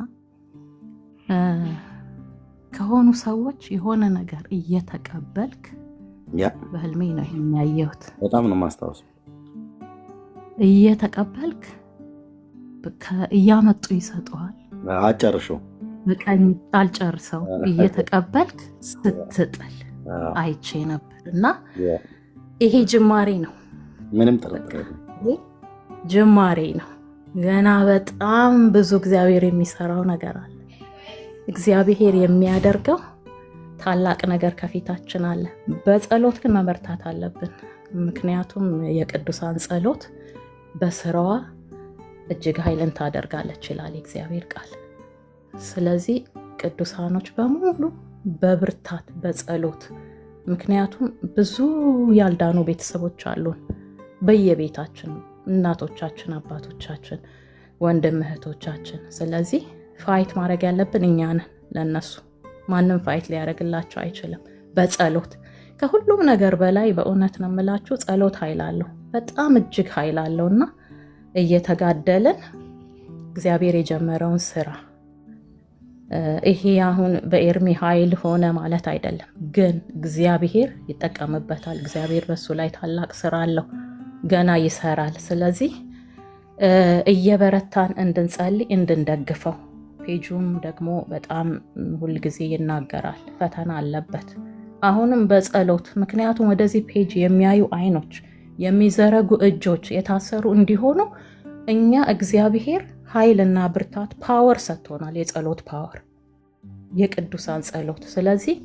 ከሆኑ ሰዎች የሆነ ነገር እየተቀበልክ ያ በህልሜ ነው የሚያየሁት። በጣም ነው ማስታወሰው። እየተቀበልክ እያመጡ ይሰጠዋል። አጨርሽው በቀኝ አልጨርሰው እየተቀበልክ ስትጥል አይቼ ነበር እና ይሄ ጅማሬ ነው። ምንም ጥርጥር የለም ጅማሬ ነው። ገና በጣም ብዙ እግዚአብሔር የሚሰራው ነገር አለ። እግዚአብሔር የሚያደርገው ታላቅ ነገር ከፊታችን አለ። በጸሎት ግን መበርታት አለብን። ምክንያቱም የቅዱሳን ጸሎት በስራዋ እጅግ ኃይልን ታደርጋለች ይላል የእግዚአብሔር ቃል። ስለዚህ ቅዱሳኖች በሙሉ በብርታት በጸሎት፣ ምክንያቱም ብዙ ያልዳኑ ቤተሰቦች አሉን በየቤታችን፣ እናቶቻችን፣ አባቶቻችን፣ ወንድም እህቶቻችን። ስለዚህ ፋይት ማድረግ ያለብን እኛ ነን ለነሱ። ማንም ፋይት ሊያደርግላቸው አይችልም። በጸሎት ከሁሉም ነገር በላይ በእውነት ነው የምላችሁ ጸሎት ኃይል አለው፣ በጣም እጅግ ኃይል አለው እና እየተጋደልን እግዚአብሔር የጀመረውን ስራ ይሄ አሁን በኤርሚ ኃይል ሆነ ማለት አይደለም፣ ግን እግዚአብሔር ይጠቀምበታል። እግዚአብሔር በሱ ላይ ታላቅ ስራ አለው፣ ገና ይሰራል። ስለዚህ እየበረታን እንድንጸልይ እንድንደግፈው። ፔጁም ደግሞ በጣም ሁልጊዜ ይናገራል፣ ፈተና አለበት። አሁንም በጸሎት ምክንያቱም ወደዚህ ፔጅ የሚያዩ አይኖች፣ የሚዘረጉ እጆች የታሰሩ እንዲሆኑ እኛ እግዚአብሔር ኃይልና ብርታት ፓወር ሰጥቶናል። የጸሎት ፓወር፣ የቅዱሳን ጸሎት። ስለዚህ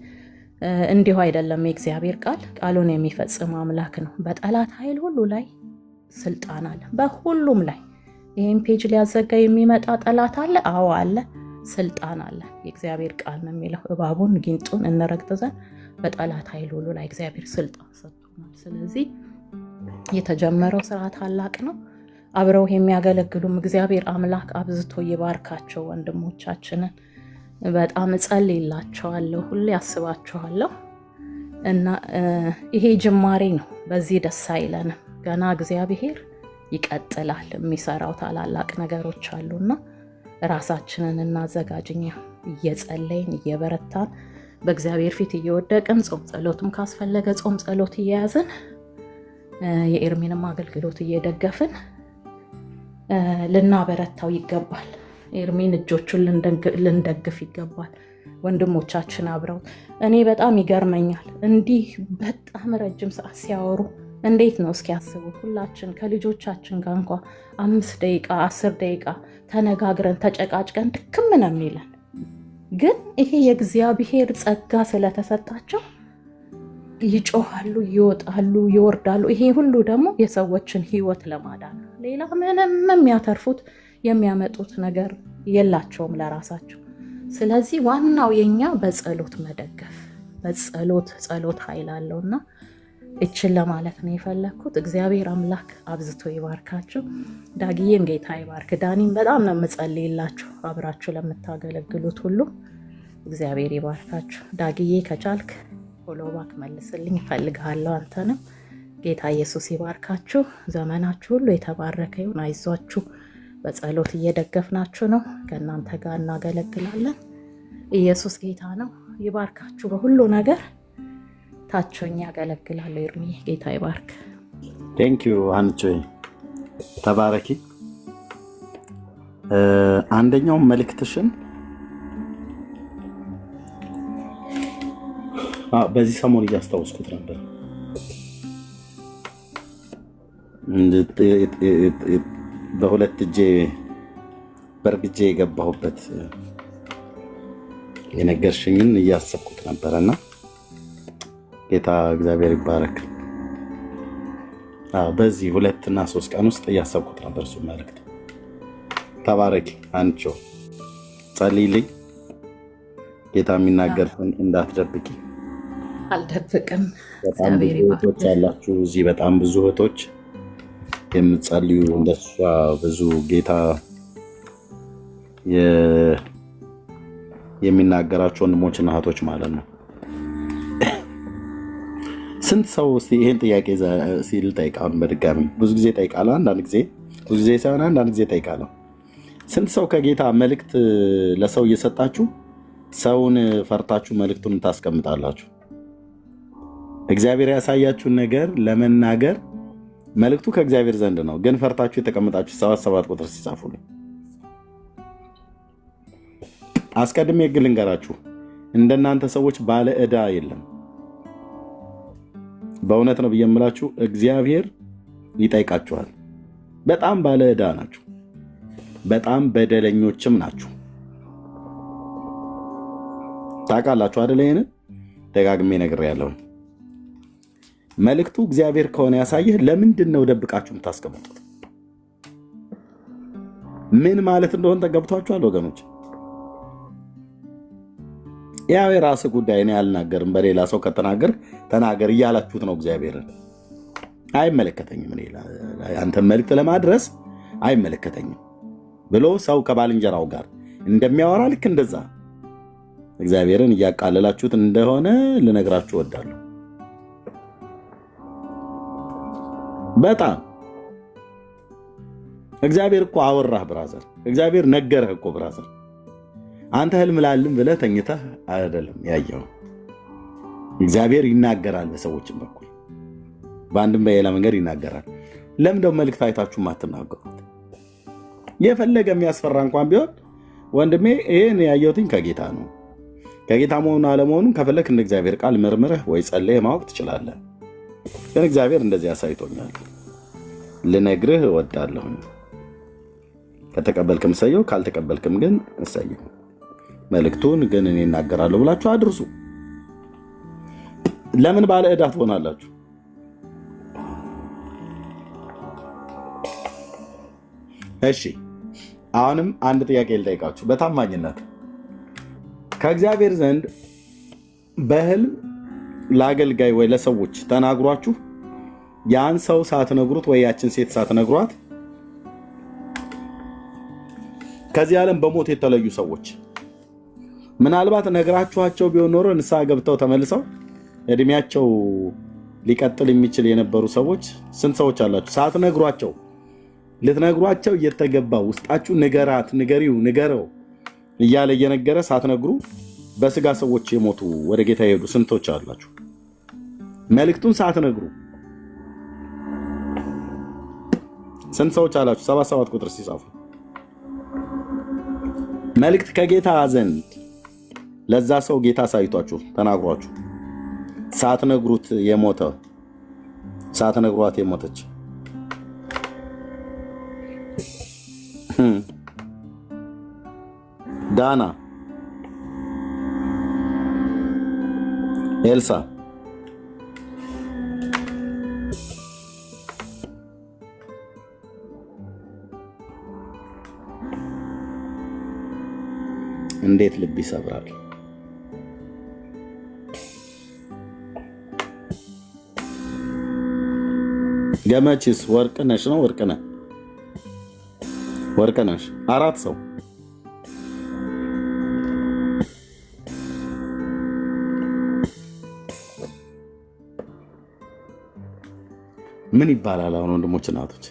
እንዲሁ አይደለም። የእግዚአብሔር ቃሉን የሚፈጽም አምላክ ነው። በጠላት ኃይል ሁሉ ላይ ስልጣን አለ፣ በሁሉም ላይ። ይህም ፔጅ ሊያዘጋ የሚመጣ ጠላት አለ። አዎ አለ፣ ስልጣን አለ። የእግዚአብሔር ቃል ነው የሚለው እባቡን ጊንጡን እንረግጥ ዘንድ በጠላት ኃይል ሁሉ ላይ እግዚአብሔር ስልጣን ሰጥቶናል። ስለዚህ የተጀመረው ስራ ታላቅ ነው። አብረው የሚያገለግሉም እግዚአብሔር አምላክ አብዝቶ ይባርካቸው። ወንድሞቻችንን በጣም እጸልይላቸዋለሁ፣ ሁሌ አስባቸዋለሁ እና ይሄ ጅማሬ ነው። በዚህ ደስ አይለንም። ገና እግዚአብሔር ይቀጥላል። የሚሰራው ታላላቅ ነገሮች አሉና ራሳችንን እናዘጋጅኛ፣ እየጸለይን እየበረታን በእግዚአብሔር ፊት እየወደቅን ጾም ጸሎትም ካስፈለገ ጾም ጸሎት እየያዝን የኤርሚንም አገልግሎት እየደገፍን ልናበረታው ይገባል። ኤርሚን እጆቹን ልንደግፍ ይገባል። ወንድሞቻችን አብረው እኔ በጣም ይገርመኛል። እንዲህ በጣም ረጅም ሰዓት ሲያወሩ እንዴት ነው እስኪ ያስቡት። ሁላችን ከልጆቻችን ጋር እንኳ 5 ደቂቃ 10 ደቂቃ ተነጋግረን ተጨቃጭቀን ድክም ነው የሚለን። ግን ይሄ የእግዚአብሔር ጸጋ ስለተሰጣቸው ይጮሃሉ፣ ይወጣሉ፣ ይወርዳሉ። ይሄ ሁሉ ደግሞ የሰዎችን ህይወት ለማዳን ነው። ሌላ ምንም የሚያተርፉት የሚያመጡት ነገር የላቸውም ለራሳቸው። ስለዚህ ዋናው የኛ በጸሎት መደገፍ፣ ጸሎት ኃይል አለውና እችን ለማለት ነው የፈለግኩት። እግዚአብሔር አምላክ አብዝቶ ይባርካችሁ። ዳግዬም ጌታ ይባርክ። ዳኒም በጣም ነው የምጸልይላችሁ። አብራችሁ ለምታገለግሉት ሁሉ እግዚአብሔር ይባርካችሁ። ዳግዬ ከቻልክ ፎሎባክ መልስልኝ እፈልግሃለሁ። አንተንም ጌታ ኢየሱስ ይባርካችሁ። ዘመናችሁ ሁሉ የተባረከ ይሁን። አይዟችሁ። በጸሎት እየደገፍናችሁ ነው። ከእናንተ ጋር እናገለግላለን። ኢየሱስ ጌታ ነው። ይባርካችሁ በሁሉ ነገር። ታቾኛ ያገለግላለሁ። ኤርሚ ጌታ ይባርክ። ቴንክ ዩ አንቺ ተባረኪ። አንደኛው መልእክትሽን በዚህ ሰሞን እያስታወስኩት ነበር። በሁለት እጄ በእርግጄ የገባሁበት የነገርሽኝን እያሰብኩት ነበረና ጌታ እግዚአብሔር ይባረክ። በዚህ 2 እና 3 ቀን ውስጥ እያሰብኩት ነበር እሱ መልእክት። ተባረኪ አንቺ ጸልይልኝ። ጌታ የሚናገርሽን እንዳትደብቂ። አልደብቅም። በጣም ብዙ እህቶች ያላችሁ እዚህ፣ በጣም ብዙ እህቶች የምትጸልዩ እንደሷ ብዙ ጌታ የሚናገራቸው ወንድሞችና እህቶች ማለት ነው። ስንት ሰው እስቲ ይሄን ጥያቄ ሲል ጠይቃለሁ። በድጋሚ ብዙ ጊዜ ጠይቃለሁ። አንዳንድ ጊዜ ብዙ ጊዜ ሳይሆን አንዳንድ ጊዜ ጠይቃለሁ። ስንት ሰው ከጌታ መልእክት ለሰው እየሰጣችሁ ሰውን ፈርታችሁ መልእክቱን ታስቀምጣላችሁ? እግዚአብሔር ያሳያችሁን ነገር ለመናገር መልእክቱ ከእግዚአብሔር ዘንድ ነው። ግን ፈርታችሁ የተቀመጣችሁ 77 ቁጥር ሲጻፉልኝ አስቀድሜ ግን ልንገራችሁ፣ እንደናንተ ሰዎች ባለ ዕዳ የለም። በእውነት ነው ብዬ የምላችሁ፣ እግዚአብሔር ይጠይቃችኋል። በጣም ባለ ዕዳ ናችሁ፣ በጣም በደለኞችም ናችሁ። ታውቃላችሁ አይደል? ይሄንን ደጋግሜ ነግሬያለሁ። መልእክቱ እግዚአብሔር ከሆነ ያሳየህ፣ ለምንድን ነው ደብቃችሁ የምታስቀምጡት? ምን ማለት እንደሆነ ተገብቷችኋል ወገኖች? ያው የራስህ ጉዳይ ነው፣ አልናገርም። በሌላ ሰው ከተናገር ተናገር እያላችሁት ነው እግዚአብሔርን። አይመለከተኝም፣ አንተ መልእክት ለማድረስ አይመለከተኝም ብሎ ሰው ከባልንጀራው ጋር እንደሚያወራ ልክ እንደዛ እግዚአብሔርን እያቃለላችሁት እንደሆነ ልነግራችሁ እወዳለሁ። በጣም እግዚአብሔር እኮ አወራህ ብራዘር፣ እግዚአብሔር ነገረህ እኮ ብራዘር። አንተ ህልም ላልም ብለህ ተኝተህ አይደለም ያየው። እግዚአብሔር ይናገራል በሰዎችም በኩል በአንድም በሌላ መንገድ ይናገራል። ለምን ደው መልእክት አይታችሁ ማትናገሩት? የፈለገ የሚያስፈራ እንኳን ቢሆን ወንድሜ ይሄን ያየሁትኝ ከጌታ ነው፣ ከጌታ መሆኑን አለመሆኑን ከፈለክ እንደ እግዚአብሔር ቃል መርምረህ ወይ ጸልየህ ማወቅ ትችላለህ። ግን እግዚአብሔር እንደዚህ አሳይቶኛል፣ ልነግርህ እወዳለሁ። ከተቀበልክም ሰየው፣ ካልተቀበልክም ግን እሰየው። መልእክቱን ግን እኔ እናገራለሁ ብላችሁ አድርሱ። ለምን ባለ ዕዳ ትሆናላችሁ? እሺ አሁንም አንድ ጥያቄ ልጠይቃችሁ በታማኝነት ከእግዚአብሔር ዘንድ በህልም ለአገልጋይ ወይ ለሰዎች ተናግሯችሁ ያን ሰው ሳትነግሩት ወይ ያችን ሴት ሳትነግሯት ከዚህ ዓለም በሞት የተለዩ ሰዎች ምናልባት ነግራችኋቸው ቢሆን ኖሮ ንስሐ ገብተው ተመልሰው እድሜያቸው ሊቀጥል የሚችል የነበሩ ሰዎች ስንት ሰዎች አላችሁ? ሳትነግሯቸው ልትነግሯቸው እየተገባ ውስጣችሁ ንገራት፣ ንገሪው፣ ንገረው እያለ እየነገረ ሳትነግሩ በስጋ ሰዎች የሞቱ ወደ ጌታ የሄዱ ስንቶች አላችሁ? መልእክቱን ሳትነግሩ ስንት ሰዎች አላችሁ? 77 ቁጥር ሲጻፉ መልእክት ከጌታ ዘንድ ለዛ ሰው ጌታ ሳይቷችሁ ተናግሯችሁ ሳትነግሩት የሞተ ሳትነግሯት የሞተች ዳና፣ ኤልሳ፣ እንዴት ልብ ይሰብራል። ገመችስ ወርቅነሽ ነው። ወርቅነሽ 4 ሰው ምን ይባላል? አሁን ወንድሞች እናቶች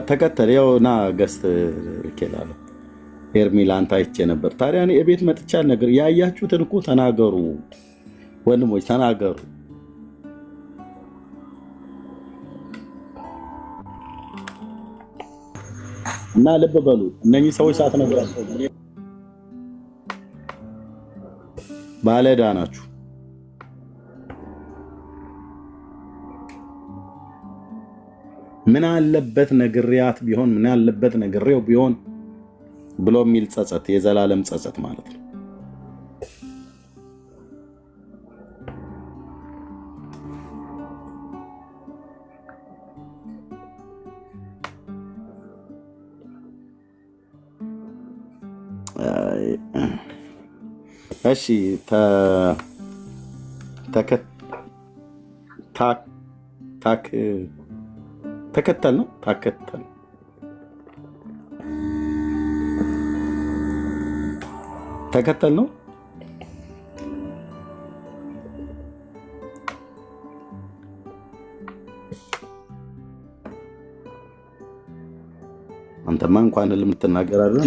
ተከተል ያውና ገስት ልኬላለሁ። ኤርሚላንታ አይቼ ነበር። ታዲያ እኔ ቤት መጥቻ ነገር ያያችሁትን እኮ ተናገሩ ወንድሞች፣ ተናገሩ። እና ልብ በሉ እነኚህ ሰዎች ሳትነግራቸው ባለ ዕዳ ናችሁ። ምን አለበት ነግሬያት ቢሆን፣ ምን አለበት ነግሬው ቢሆን ብሎ የሚል ጸጸት፣ የዘላለም ጸጸት ማለት ነው። እሺ ተከተል ነው። ተከተል ነው። አንተማ እንኳን ህልም ትናገራለህ፣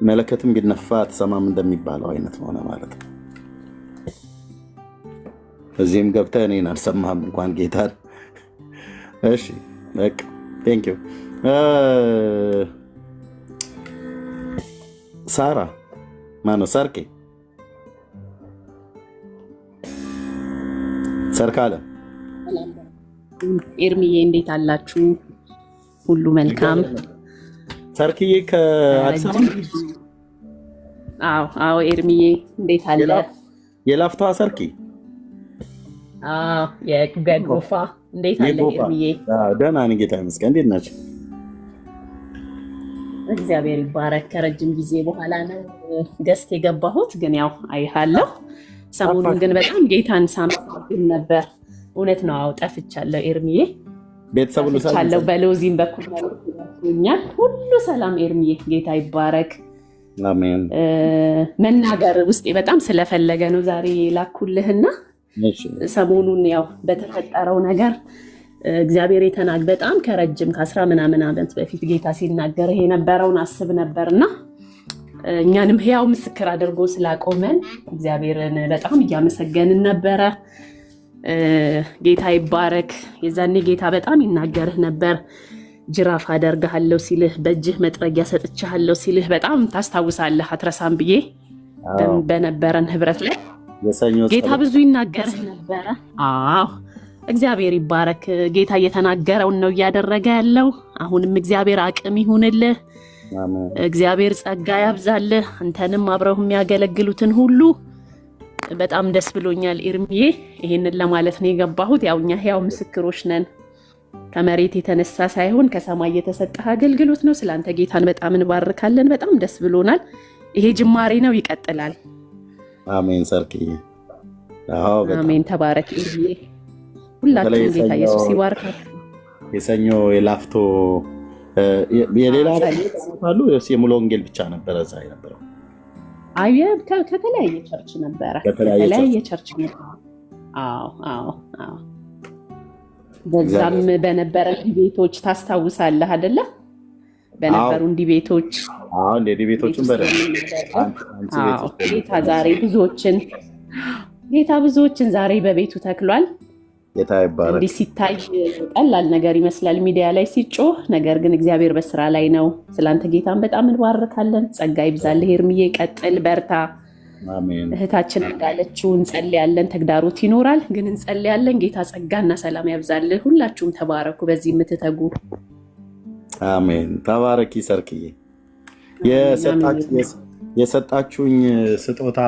መለከትም ቢነፋ አትሰማም እንደሚባለው አይነት ሆነ ማለት ነው። እዚህም ገብተህ እኔን አልሰማህም እንኳን ጌታን። እሺ በቃ ቴንክ ዩ። ሳራ ማነው? ሰርኬ ሰርካለ ኤርሚዬ እንዴት አላችሁ? ሁሉ መልካም? ሰርክዬ ከአዲስ አበባ? አዎ ኤርሚዬ እንዴት አለ? የላፍቷ ሰርኪ? የጎፋ እንዴት አለ ኤርሚዬ? ደህና ነኝ ጌታ ይመስገን። እንዴት ናቸው? እግዚአብሔር ይባረክ። ከረጅም ጊዜ በኋላ ነው ገስት የገባሁት፣ ግን ያው አይሃለሁ። ሰሞኑን ግን በጣም ጌታን ሳመሰግን ነበር። እውነት ነው። አዎ ጠፍቻለሁ ኤርሚዬ፣ ቤተሰብ ሁሉ ጠፍቻለሁ። በሎዚም በኩል ኛል ሁሉ ሰላም ኤርሚዬ፣ ጌታ ይባረክ። አሜን። መናገር ውስጤ በጣም ስለፈለገ ነው ዛሬ ላኩልህና ሰሞኑን ያው በተፈጠረው ነገር እግዚአብሔር በጣም ከረጅም ከ10 ምናምን ዓመት በፊት ጌታ ሲናገር የነበረውን አስብ ነበርና እኛንም ሕያው ምስክር አድርጎ ስላቆመን እግዚአብሔርን በጣም እያመሰገንን ነበረ። ጌታ ይባረክ። የዛኔ ጌታ በጣም ይናገርህ ነበር። ጅራፍ አደርግሃለሁ ሲልህ፣ በእጅህ መጥረጊያ ሰጥቻለሁ ሲልህ በጣም ታስታውሳለህ። አትረሳም ብዬ በነበረን ህብረት ላይ ጌታ ብዙ ይናገርህ ነበረ። አዎ እግዚአብሔር ይባረክ። ጌታ እየተናገረውን ነው እያደረገ ያለው። አሁንም እግዚአብሔር አቅም ይሁንልህ። እግዚአብሔር ጸጋ ያብዛልህ። አንተንም አብረው የሚያገለግሉትን ሁሉ በጣም ደስ ብሎኛል ኤርሚዬ። ይሄንን ለማለት ነው የገባሁት። ያው እኛ ሕያው ምስክሮች ነን። ከመሬት የተነሳ ሳይሆን ከሰማይ የተሰጠህ አገልግሎት ነው። ስለአንተ ጌታን በጣም እንባርካለን። በጣም ደስ ብሎናል። ይሄ ጅማሬ ነው፣ ይቀጥላል። አሜን። ሰርክዬ አሜን። ተባረክ ኤርሚዬ። ሁላችሁም ጌታ ኢየሱስ ይባርካችሁ። የሰኞ የላፍቶ የሌላ አሉ የሙሉ ወንጌል ብቻ ነበረ እዛ የነበረው? አይ ከተለያየ ቸርች ነበረ። ከተለያየ ቸርች ነበረ። አዎ በዛም በነበረ ዲቤቶች ታስታውሳለህ አይደለ? በነበሩ ዲቤቶች ዲቤቶችን ጌታ ብዙዎችን ዛሬ በቤቱ ተክሏል። ጌታ ይባረክ። እንዲህ ሲታይ ቀላል ነገር ይመስላል ሚዲያ ላይ ሲጮህ፣ ነገር ግን እግዚአብሔር በስራ ላይ ነው። ስለአንተ ጌታን በጣም እንባርካለን። ጸጋ ይብዛልህ ኤርሚዬ፣ ቀጥል፣ በርታ። አሜን። እህታችን እንዳለችው እንጸልያለን። ተግዳሮት ይኖራል፣ ግን እንጸልያለን። ጌታ ጸጋና ሰላም ያብዛልህ። ሁላችሁም ተባረኩ፣ በዚህ የምትተጉ። አሜን። ተባረኪ ሰርክዬ። የሰጣችሁኝ ስጦታ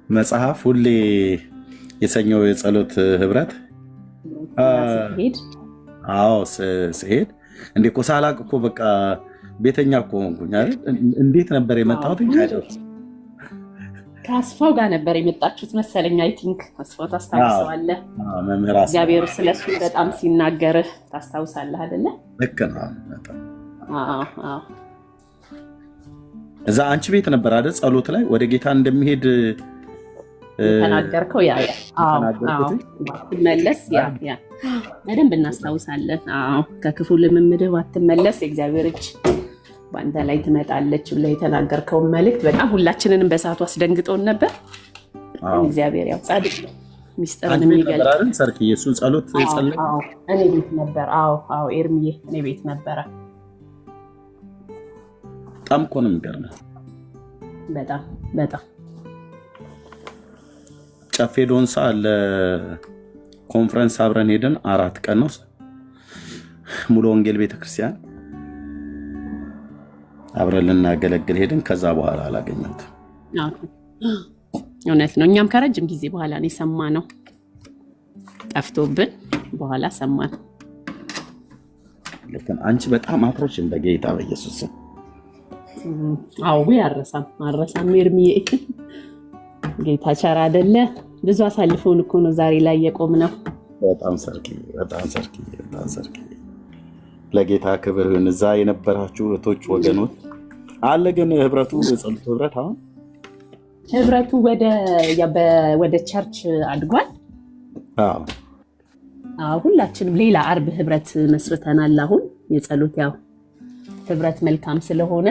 መጽሐፍ ሁሌ የሰኞው የጸሎት ህብረት ስሄድ እንዴ እኮ ሳላቅ እኮ በቃ ቤተኛ እኮ ሆንኩኝ አይደል? እንዴት ነበር የመጣሁት? ከአስፋው ጋር ነበር የመጣችሁት መሰለኝ። አይ ቲንክ አስፋው ታስታውሰዋለህ። እግዚአብሔር ስለሱ በጣም ሲናገርህ ታስታውሳለህ አይደለ? ልክ ነው። እዛ አንቺ ቤት ነበር አይደል? ጸሎት ላይ ወደ ጌታ እንደሚሄድ ተናገርከው። ባትመለስ በደንብ እናስታውሳለን። ከክፉ ልምምድህ ባትመለስ የእግዚአብሔር እጅ በአንተ ላይ ትመጣለች ብለህ የተናገርከውን መልእክት በጣም ሁላችንንም በሰዓቱ አስደንግጦን ነበር። እግዚአብሔር ያው ጻድቅ ነው፣ ሚስጥርን የሚገልጽ ሰርክ የእሱን ጸሎት ጸለይ። እኔ ቤት ነበር። ኤርሚዬ እኔ ቤት ነበረ። በጣም እኮ ነው የሚገርምህ። በጣም ጨፌ ዶንሳ ለኮንፈረንስ አብረን ሄደን 4 ቀን ነው ሙሉ ወንጌል ቤተክርስቲያን አብረን ልናገለግል ሄደን ከዛ በኋላ አላገኘሁትም። እውነት ነው። እኛም ከረጅም ጊዜ በኋላ ነው የሰማነው። ጠፍቶብን በኋላ ሰማን። ልክን አንቺ በጣም አትሮች እንደ ጌታ በኢየሱስ ስም። አረሳም ኤርሚዬ። ጌታ ቸር አይደለ? ብዙ አሳልፈውን እኮ ነው ዛሬ ላይ የቆምነው። በጣም ሰርኪ ለጌታ ክብር ይሁን። እዛ የነበራችሁ እህቶች ወገኖች አለ። ግን ህብረቱ የጸሎት ህብረት አሁን ህብረቱ ወደ ቸርች አድጓል። ሁላችንም ሌላ አርብ ህብረት መስርተናል። አሁን የጸሎት ያው ህብረት መልካም ስለሆነ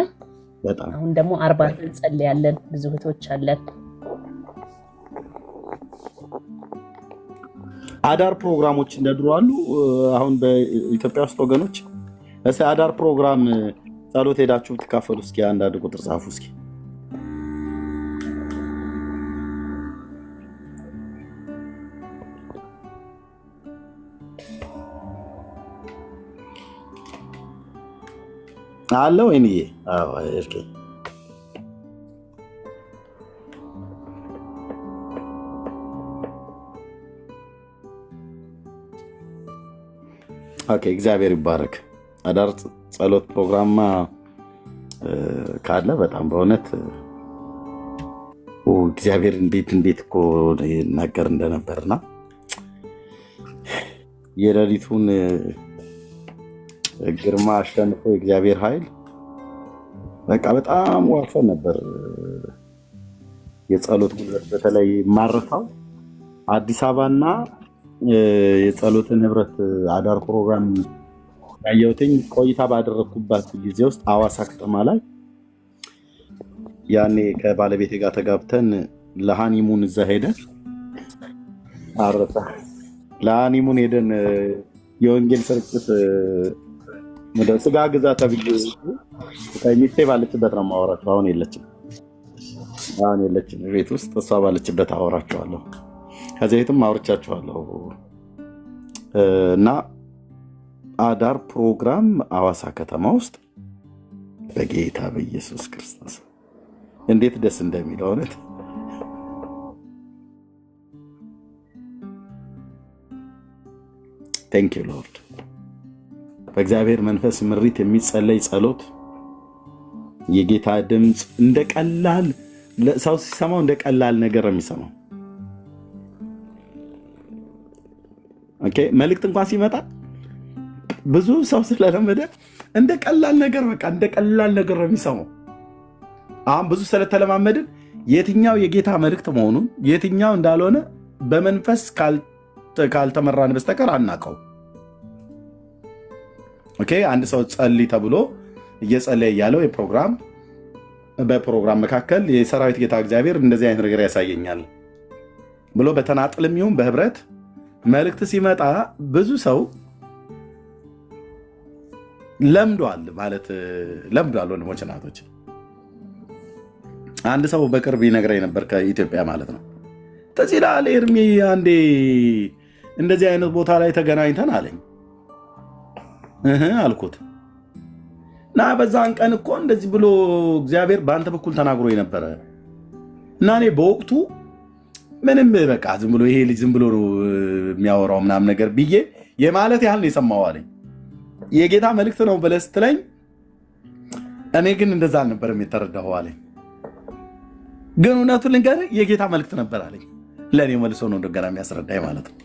በጣም አሁን ደግሞ 40 እንጸልያለን። ብዙ እህቶች አለን። አዳር ፕሮግራሞች እንደድሮ አሉ። አሁን በኢትዮጵያ ውስጥ ወገኖች እስኪ አዳር ፕሮግራም ጸሎት ሄዳችሁ ትካፈሉ እስኪ አንዳንድ ቁጥር ጻፉ እስኪ። አለ ወይንዬ? አዎ እርቄ ኦኬ፣ እግዚአብሔር ይባረክ። አዳር ጸሎት ፕሮግራማ ካለ በጣም በእውነት እግዚአብሔር እንዴት እኮ ይናገር እንደነበርና የሌሊቱን ግርማ አሸንፎ የእግዚአብሔር ኃይል በቃ በጣም ዋፈን ነበር። የጸሎት ጉልበት በተለይ ማረፋው አዲስ አበባና የጸሎትን ህብረት አዳር ፕሮግራም ያየሁትኝ ቆይታ ባደረግኩባት ጊዜ ውስጥ አዋሳ ከተማ ላይ ያኔ ከባለቤቴ ጋር ተጋብተን ለሃኒሙን እዛ ሄደን ለሃኒሙን ሄደን የወንጌል ስርጭት ስጋ ግዛ ተብዬ ሚስቴ ባለችበት ነው የማወራቸው። አሁን የለችም ቤት ውስጥ፣ እሷ ባለችበት አወራቸዋለሁ። ከዚህ ቤትም አውርቻቸዋለሁ። እና አዳር ፕሮግራም አዋሳ ከተማ ውስጥ በጌታ በኢየሱስ ክርስቶስ እንዴት ደስ እንደሚለው እውነት ቴንክ ዩ ሎርድ። በእግዚአብሔር መንፈስ ምሪት የሚጸለይ ጸሎት የጌታ ድምፅ እንደ ቀላል ሰው ሲሰማው እንደ ቀላል ነገር የሚሰማው ኦኬ። መልእክት እንኳን ሲመጣ ብዙ ሰው ስለለመደ እንደ ቀላል ነገር በቃ እንደ ቀላል ነገር የሚሰማው። አሁን ብዙ ስለተለማመድን የትኛው የጌታ መልእክት መሆኑን የትኛው እንዳልሆነ በመንፈስ ካልተመራን በስተቀር አናውቀው። ኦኬ። አንድ ሰው ጸልይ ተብሎ እየጸለየ ያለው በፕሮግራም መካከል የሰራዊት ጌታ እግዚአብሔር እንደዚህ አይነት ነገር ያሳየኛል ብሎ በተናጥልም ይሁን በህብረት መልእክት ሲመጣ ብዙ ሰው ለምዷል። ወንድሞች እናቶች፣ አንድ ሰው በቅርብ ይነግረኝ ነበር ከኢትዮጵያ ማለት ነው። ትዝ ይልሃል ኤርሚ አንዴ እንደዚህ አይነት ቦታ ላይ ተገናኝተን አለኝ። አልኩት እና በዛን ቀን እኮ እንደዚህ ብሎ እግዚአብሔር በአንተ በኩል ተናግሮ ነበረ እና እኔ በወቅቱ ምንም በቃ ዝም ብሎ ይሄ ልጅ ዝም ብሎ የሚያወራው ምናምን ነገር ብዬ የማለት ያህል ነው የሰማው አለኝ። የጌታ መልእክት ነው ብለህ ስትለኝ እኔ ግን እንደዛ አልነበረም የተረዳኸው አለኝ። ግን እውነቱን ልንገርህ የጌታ መልእክት ነበር አለኝ። ለእኔ መልሶ ነው እንደገና የሚያስረዳኝ ማለት ነው።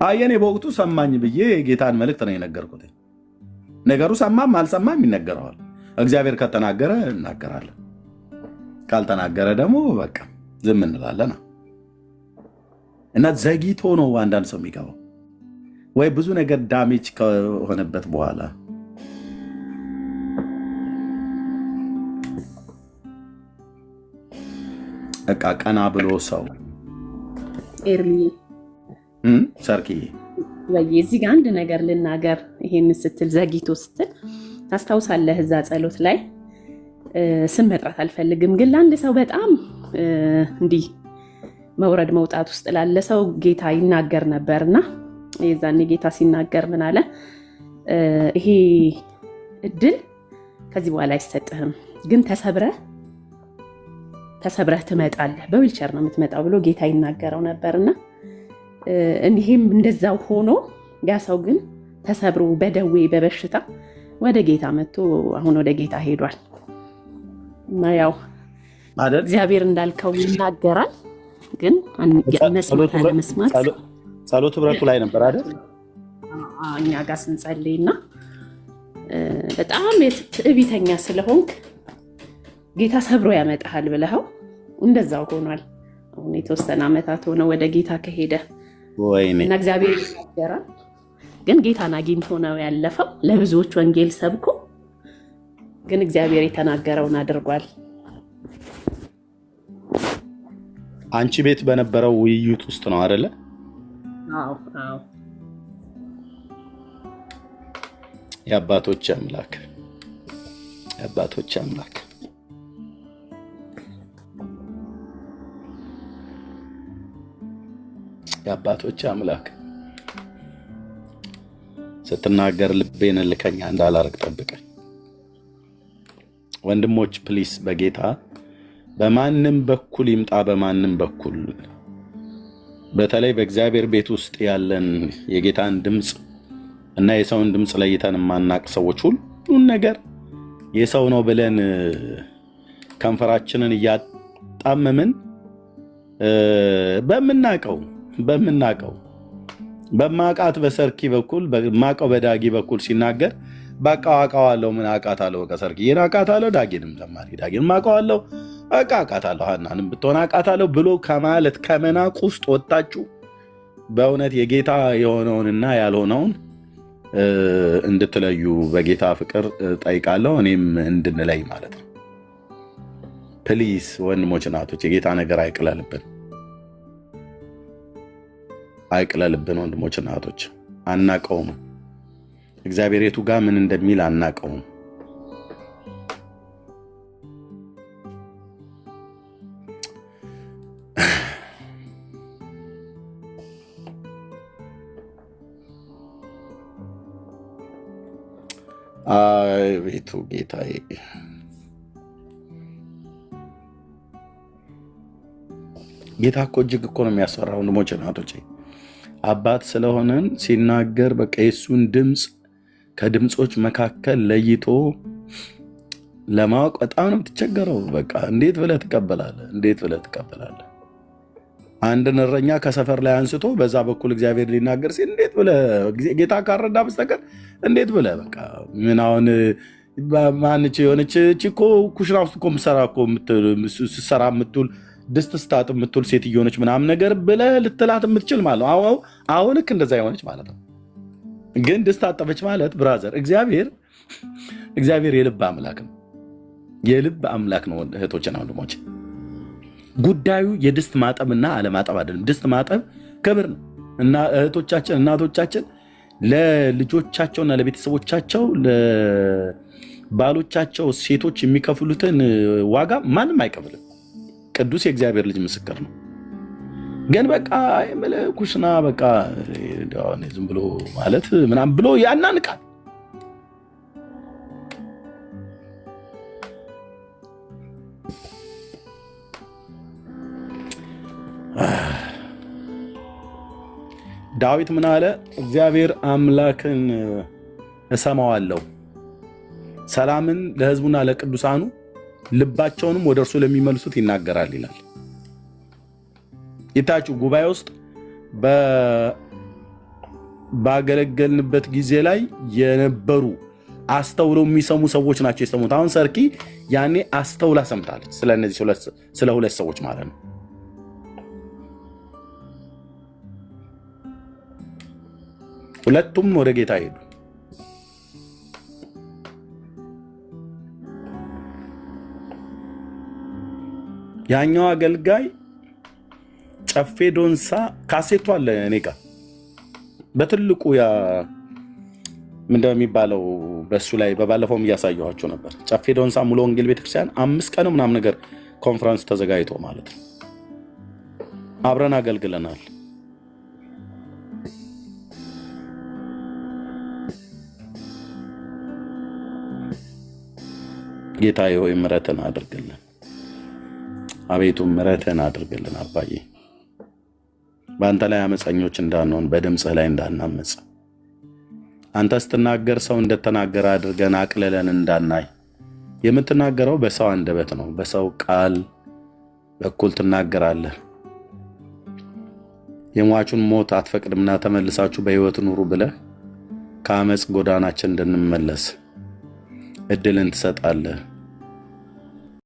አየኔ በወቅቱ ሰማኝ ብዬ የጌታን መልእክት ነው የነገርኩት። ነገሩ ሰማም አልሰማም ይነገረዋል። እግዚአብሔር ከተናገረ እናገራለን፣ ካልተናገረ ደግሞ በቃ ዝም እንላለን። እና ዘግይቶ ነው አንዳንድ ሰው የሚገባው ወይ ብዙ ነገር ዳሜጅ ከሆነበት በኋላ በቃ ቀና ብሎ ሰው ኤርሚ ሰርኪ ወይ እዚህ ጋር አንድ ነገር ልናገር። ይሄን ስትል ዘግይቶ ስትል ታስታውሳለህ? እዛ ጸሎት ላይ ስም መጥራት አልፈልግም፣ ግን ለአንድ ሰው በጣም እንዲህ መውረድ መውጣት ውስጥ ላለ ሰው ጌታ ይናገር ነበርና የዛኔ ጌታ ሲናገር ምን አለ? ይሄ እድል ከዚህ በኋላ አይሰጥህም፣ ግን ተሰብረህ ትመጣለህ፣ በዊልቸር ነው የምትመጣው ብሎ ጌታ ይናገረው ነበርና ይሄም እንደዛው ሆኖ ያ ሰው ግን ተሰብሮ በደዌ በበሽታ ወደ ጌታ መጥቶ አሁን ወደ ጌታ ሄዷል። እና ያው እግዚአብሔር እንዳልከው ይናገራል፣ ግን መስማት ጸሎት ህብረቱ ላይ ነበር አይደል? እኛ ጋር ስንጸልይና በጣም ትዕቢተኛ ስለሆንክ ጌታ ሰብሮ ያመጣሃል ብለኸው እንደዛው ሆኗል። አሁን የተወሰነ ዓመታት ሆነ ወደ ጌታ ከሄደ እና እግዚአብሔር ይናገራል፣ ግን ጌታን አግኝቶ ነው ያለፈው። ለብዙዎች ወንጌል ሰብኮ ግን እግዚአብሔር የተናገረውን አድርጓል። አንቺ ቤት በነበረው ውይይት ውስጥ ነው አይደለ? አዎ አዎ። የአባቶች አምላክ የአባቶች አምላክ የአባቶች አምላክ ስትናገር ልቤን ልከኛ እንዳላረግ ጠብቀኝ። ወንድሞች ፕሊስ በጌታ በማንም በኩል ይምጣ፣ በማንም በኩል በተለይ በእግዚአብሔር ቤት ውስጥ ያለን የጌታን ድምፅ እና የሰውን ድምፅ ለይተን የማናቅ ሰዎች ሁሉን ነገር የሰው ነው ብለን ከንፈራችንን እያጣመምን በምናቀው በማቃት በሰርኪ በኩል በማቀው በዳጊ በኩል ሲናገር በቃው አውቃለሁ ምን አውቃታለሁ ከሰርኪ አውቃታለሁ ዳጊንም ዘማሪ ዳጊንም አውቃለሁ አውቃታለሁ ሐናንም ብትሆን አውቃታለሁ ብሎ ከማለት ከመናቅ ውስጥ ወጣችሁ በእውነት የጌታ የሆነውንና ያልሆነውን እንድትለዩ በጌታ ፍቅር ጠይቃለሁ። እኔም እንድንለይ ማለት ነው። ፕሊስ ወንድሞች እናቶች፣ የጌታ ነገር አይቅለልብን ወንድሞች እናቶች። አናቀውም። እግዚአብሔር የቱ ጋር ምን እንደሚል አናቀውም። አቤቱ ጌታዬ፣ ጌታ እኮ እጅግ እኮ ነው የሚያስፈራ ወንድሞች እናቶቼ። አባት ስለሆነን ሲናገር በቃ የሱን ድምፅ ከድምፆች መካከል ለይቶ ለማወቅ በጣም ነው የምትቸገረው። በቃ እንዴት ብለህ ትቀበላለህ? አንድን እረኛ ከሰፈር ላይ አንስቶ በዛ በኩል እግዚአብሔር ሊናገር ሲል እንዴት ብለህ ጌታ ካረዳ በስተቀር እንዴት ብለህ በቃ ምን አሁን ማንች የሆነች እኮ ኩሽና ውስጥ እኮ ስትሰራ የምትውል ድስት ስታጥ የምትውል ሴት እየሆነች ምናምን ነገር ብለህ ልትላት የምትችል ማለት ነው። አሁን ልክ እንደዛ የሆነች ማለት ነው። ግን ድስት አጠበች ማለት ብራዘር፣ እግዚአብሔር የልብ አምላክ ነው። የልብ አምላክ ነው እህቶችና ወንድሞች። ጉዳዩ የድስት ማጠብና አለማጠብ አይደለም። ድስት ማጠብ ክብር ነው እና እህቶቻችን እናቶቻችን ለልጆቻቸውና ለቤተሰቦቻቸው ለባሎቻቸው ሴቶች የሚከፍሉትን ዋጋ ማንም አይከፍልም። ቅዱስ የእግዚአብሔር ልጅ ምስክር ነው። ግን በቃ ኩሽና በቃ ዝም ብሎ ማለት ምናምን ብሎ ያናንቃል። ዳዊት ምን አለ? እግዚአብሔር አምላክን እሰማዋለሁ፣ ሰላምን ለሕዝቡና ለቅዱሳኑ ልባቸውንም ወደ እርሱ ለሚመልሱት ይናገራል ይላል። ይታችሁ ጉባኤ ውስጥ ባገለገልንበት ጊዜ ላይ የነበሩ አስተውለው የሚሰሙ ሰዎች ናቸው የሰሙት። አሁን ሰርኪ ያኔ አስተውላ ሰምታለች። ስለነዚህ ስለ ሁለት ሰዎች ማለት ነው። ሁለቱም ወደ ጌታ ሄዱ። ያኛው አገልጋይ ጨፌ ዶንሳ ካሴቱ አለ እኔ ጋር በትልቁ ምንድነው የሚባለው በሱ ላይ በባለፈውም እያሳየኋቸው ነበር። ጨፌ ዶንሳ ሙሉ ወንጌል ቤተክርስቲያን 5 ቀን ምናምን ነገር ኮንፈረንስ ተዘጋጅቶ ማለት ነው አብረን አገልግለናል። ጌታዬ ሆይ ምሕረትን አድርግልን። አቤቱ ምሕረትን አድርግልን አባዬ። በአንተ ላይ አመፀኞች እንዳንሆን፣ በድምፅህ ላይ እንዳናመፅ፣ አንተ ስትናገር ሰው እንደተናገረ አድርገን አቅልለን እንዳናይ። የምትናገረው በሰው አንደበት ነው። በሰው ቃል በኩል ትናገራለህ። የሟቹን ሞት አትፈቅድምና ተመልሳችሁ በሕይወት ኑሩ ብለህ ከአመፅ ጎዳናችን እንድንመለስ እድልን ትሰጣለህ።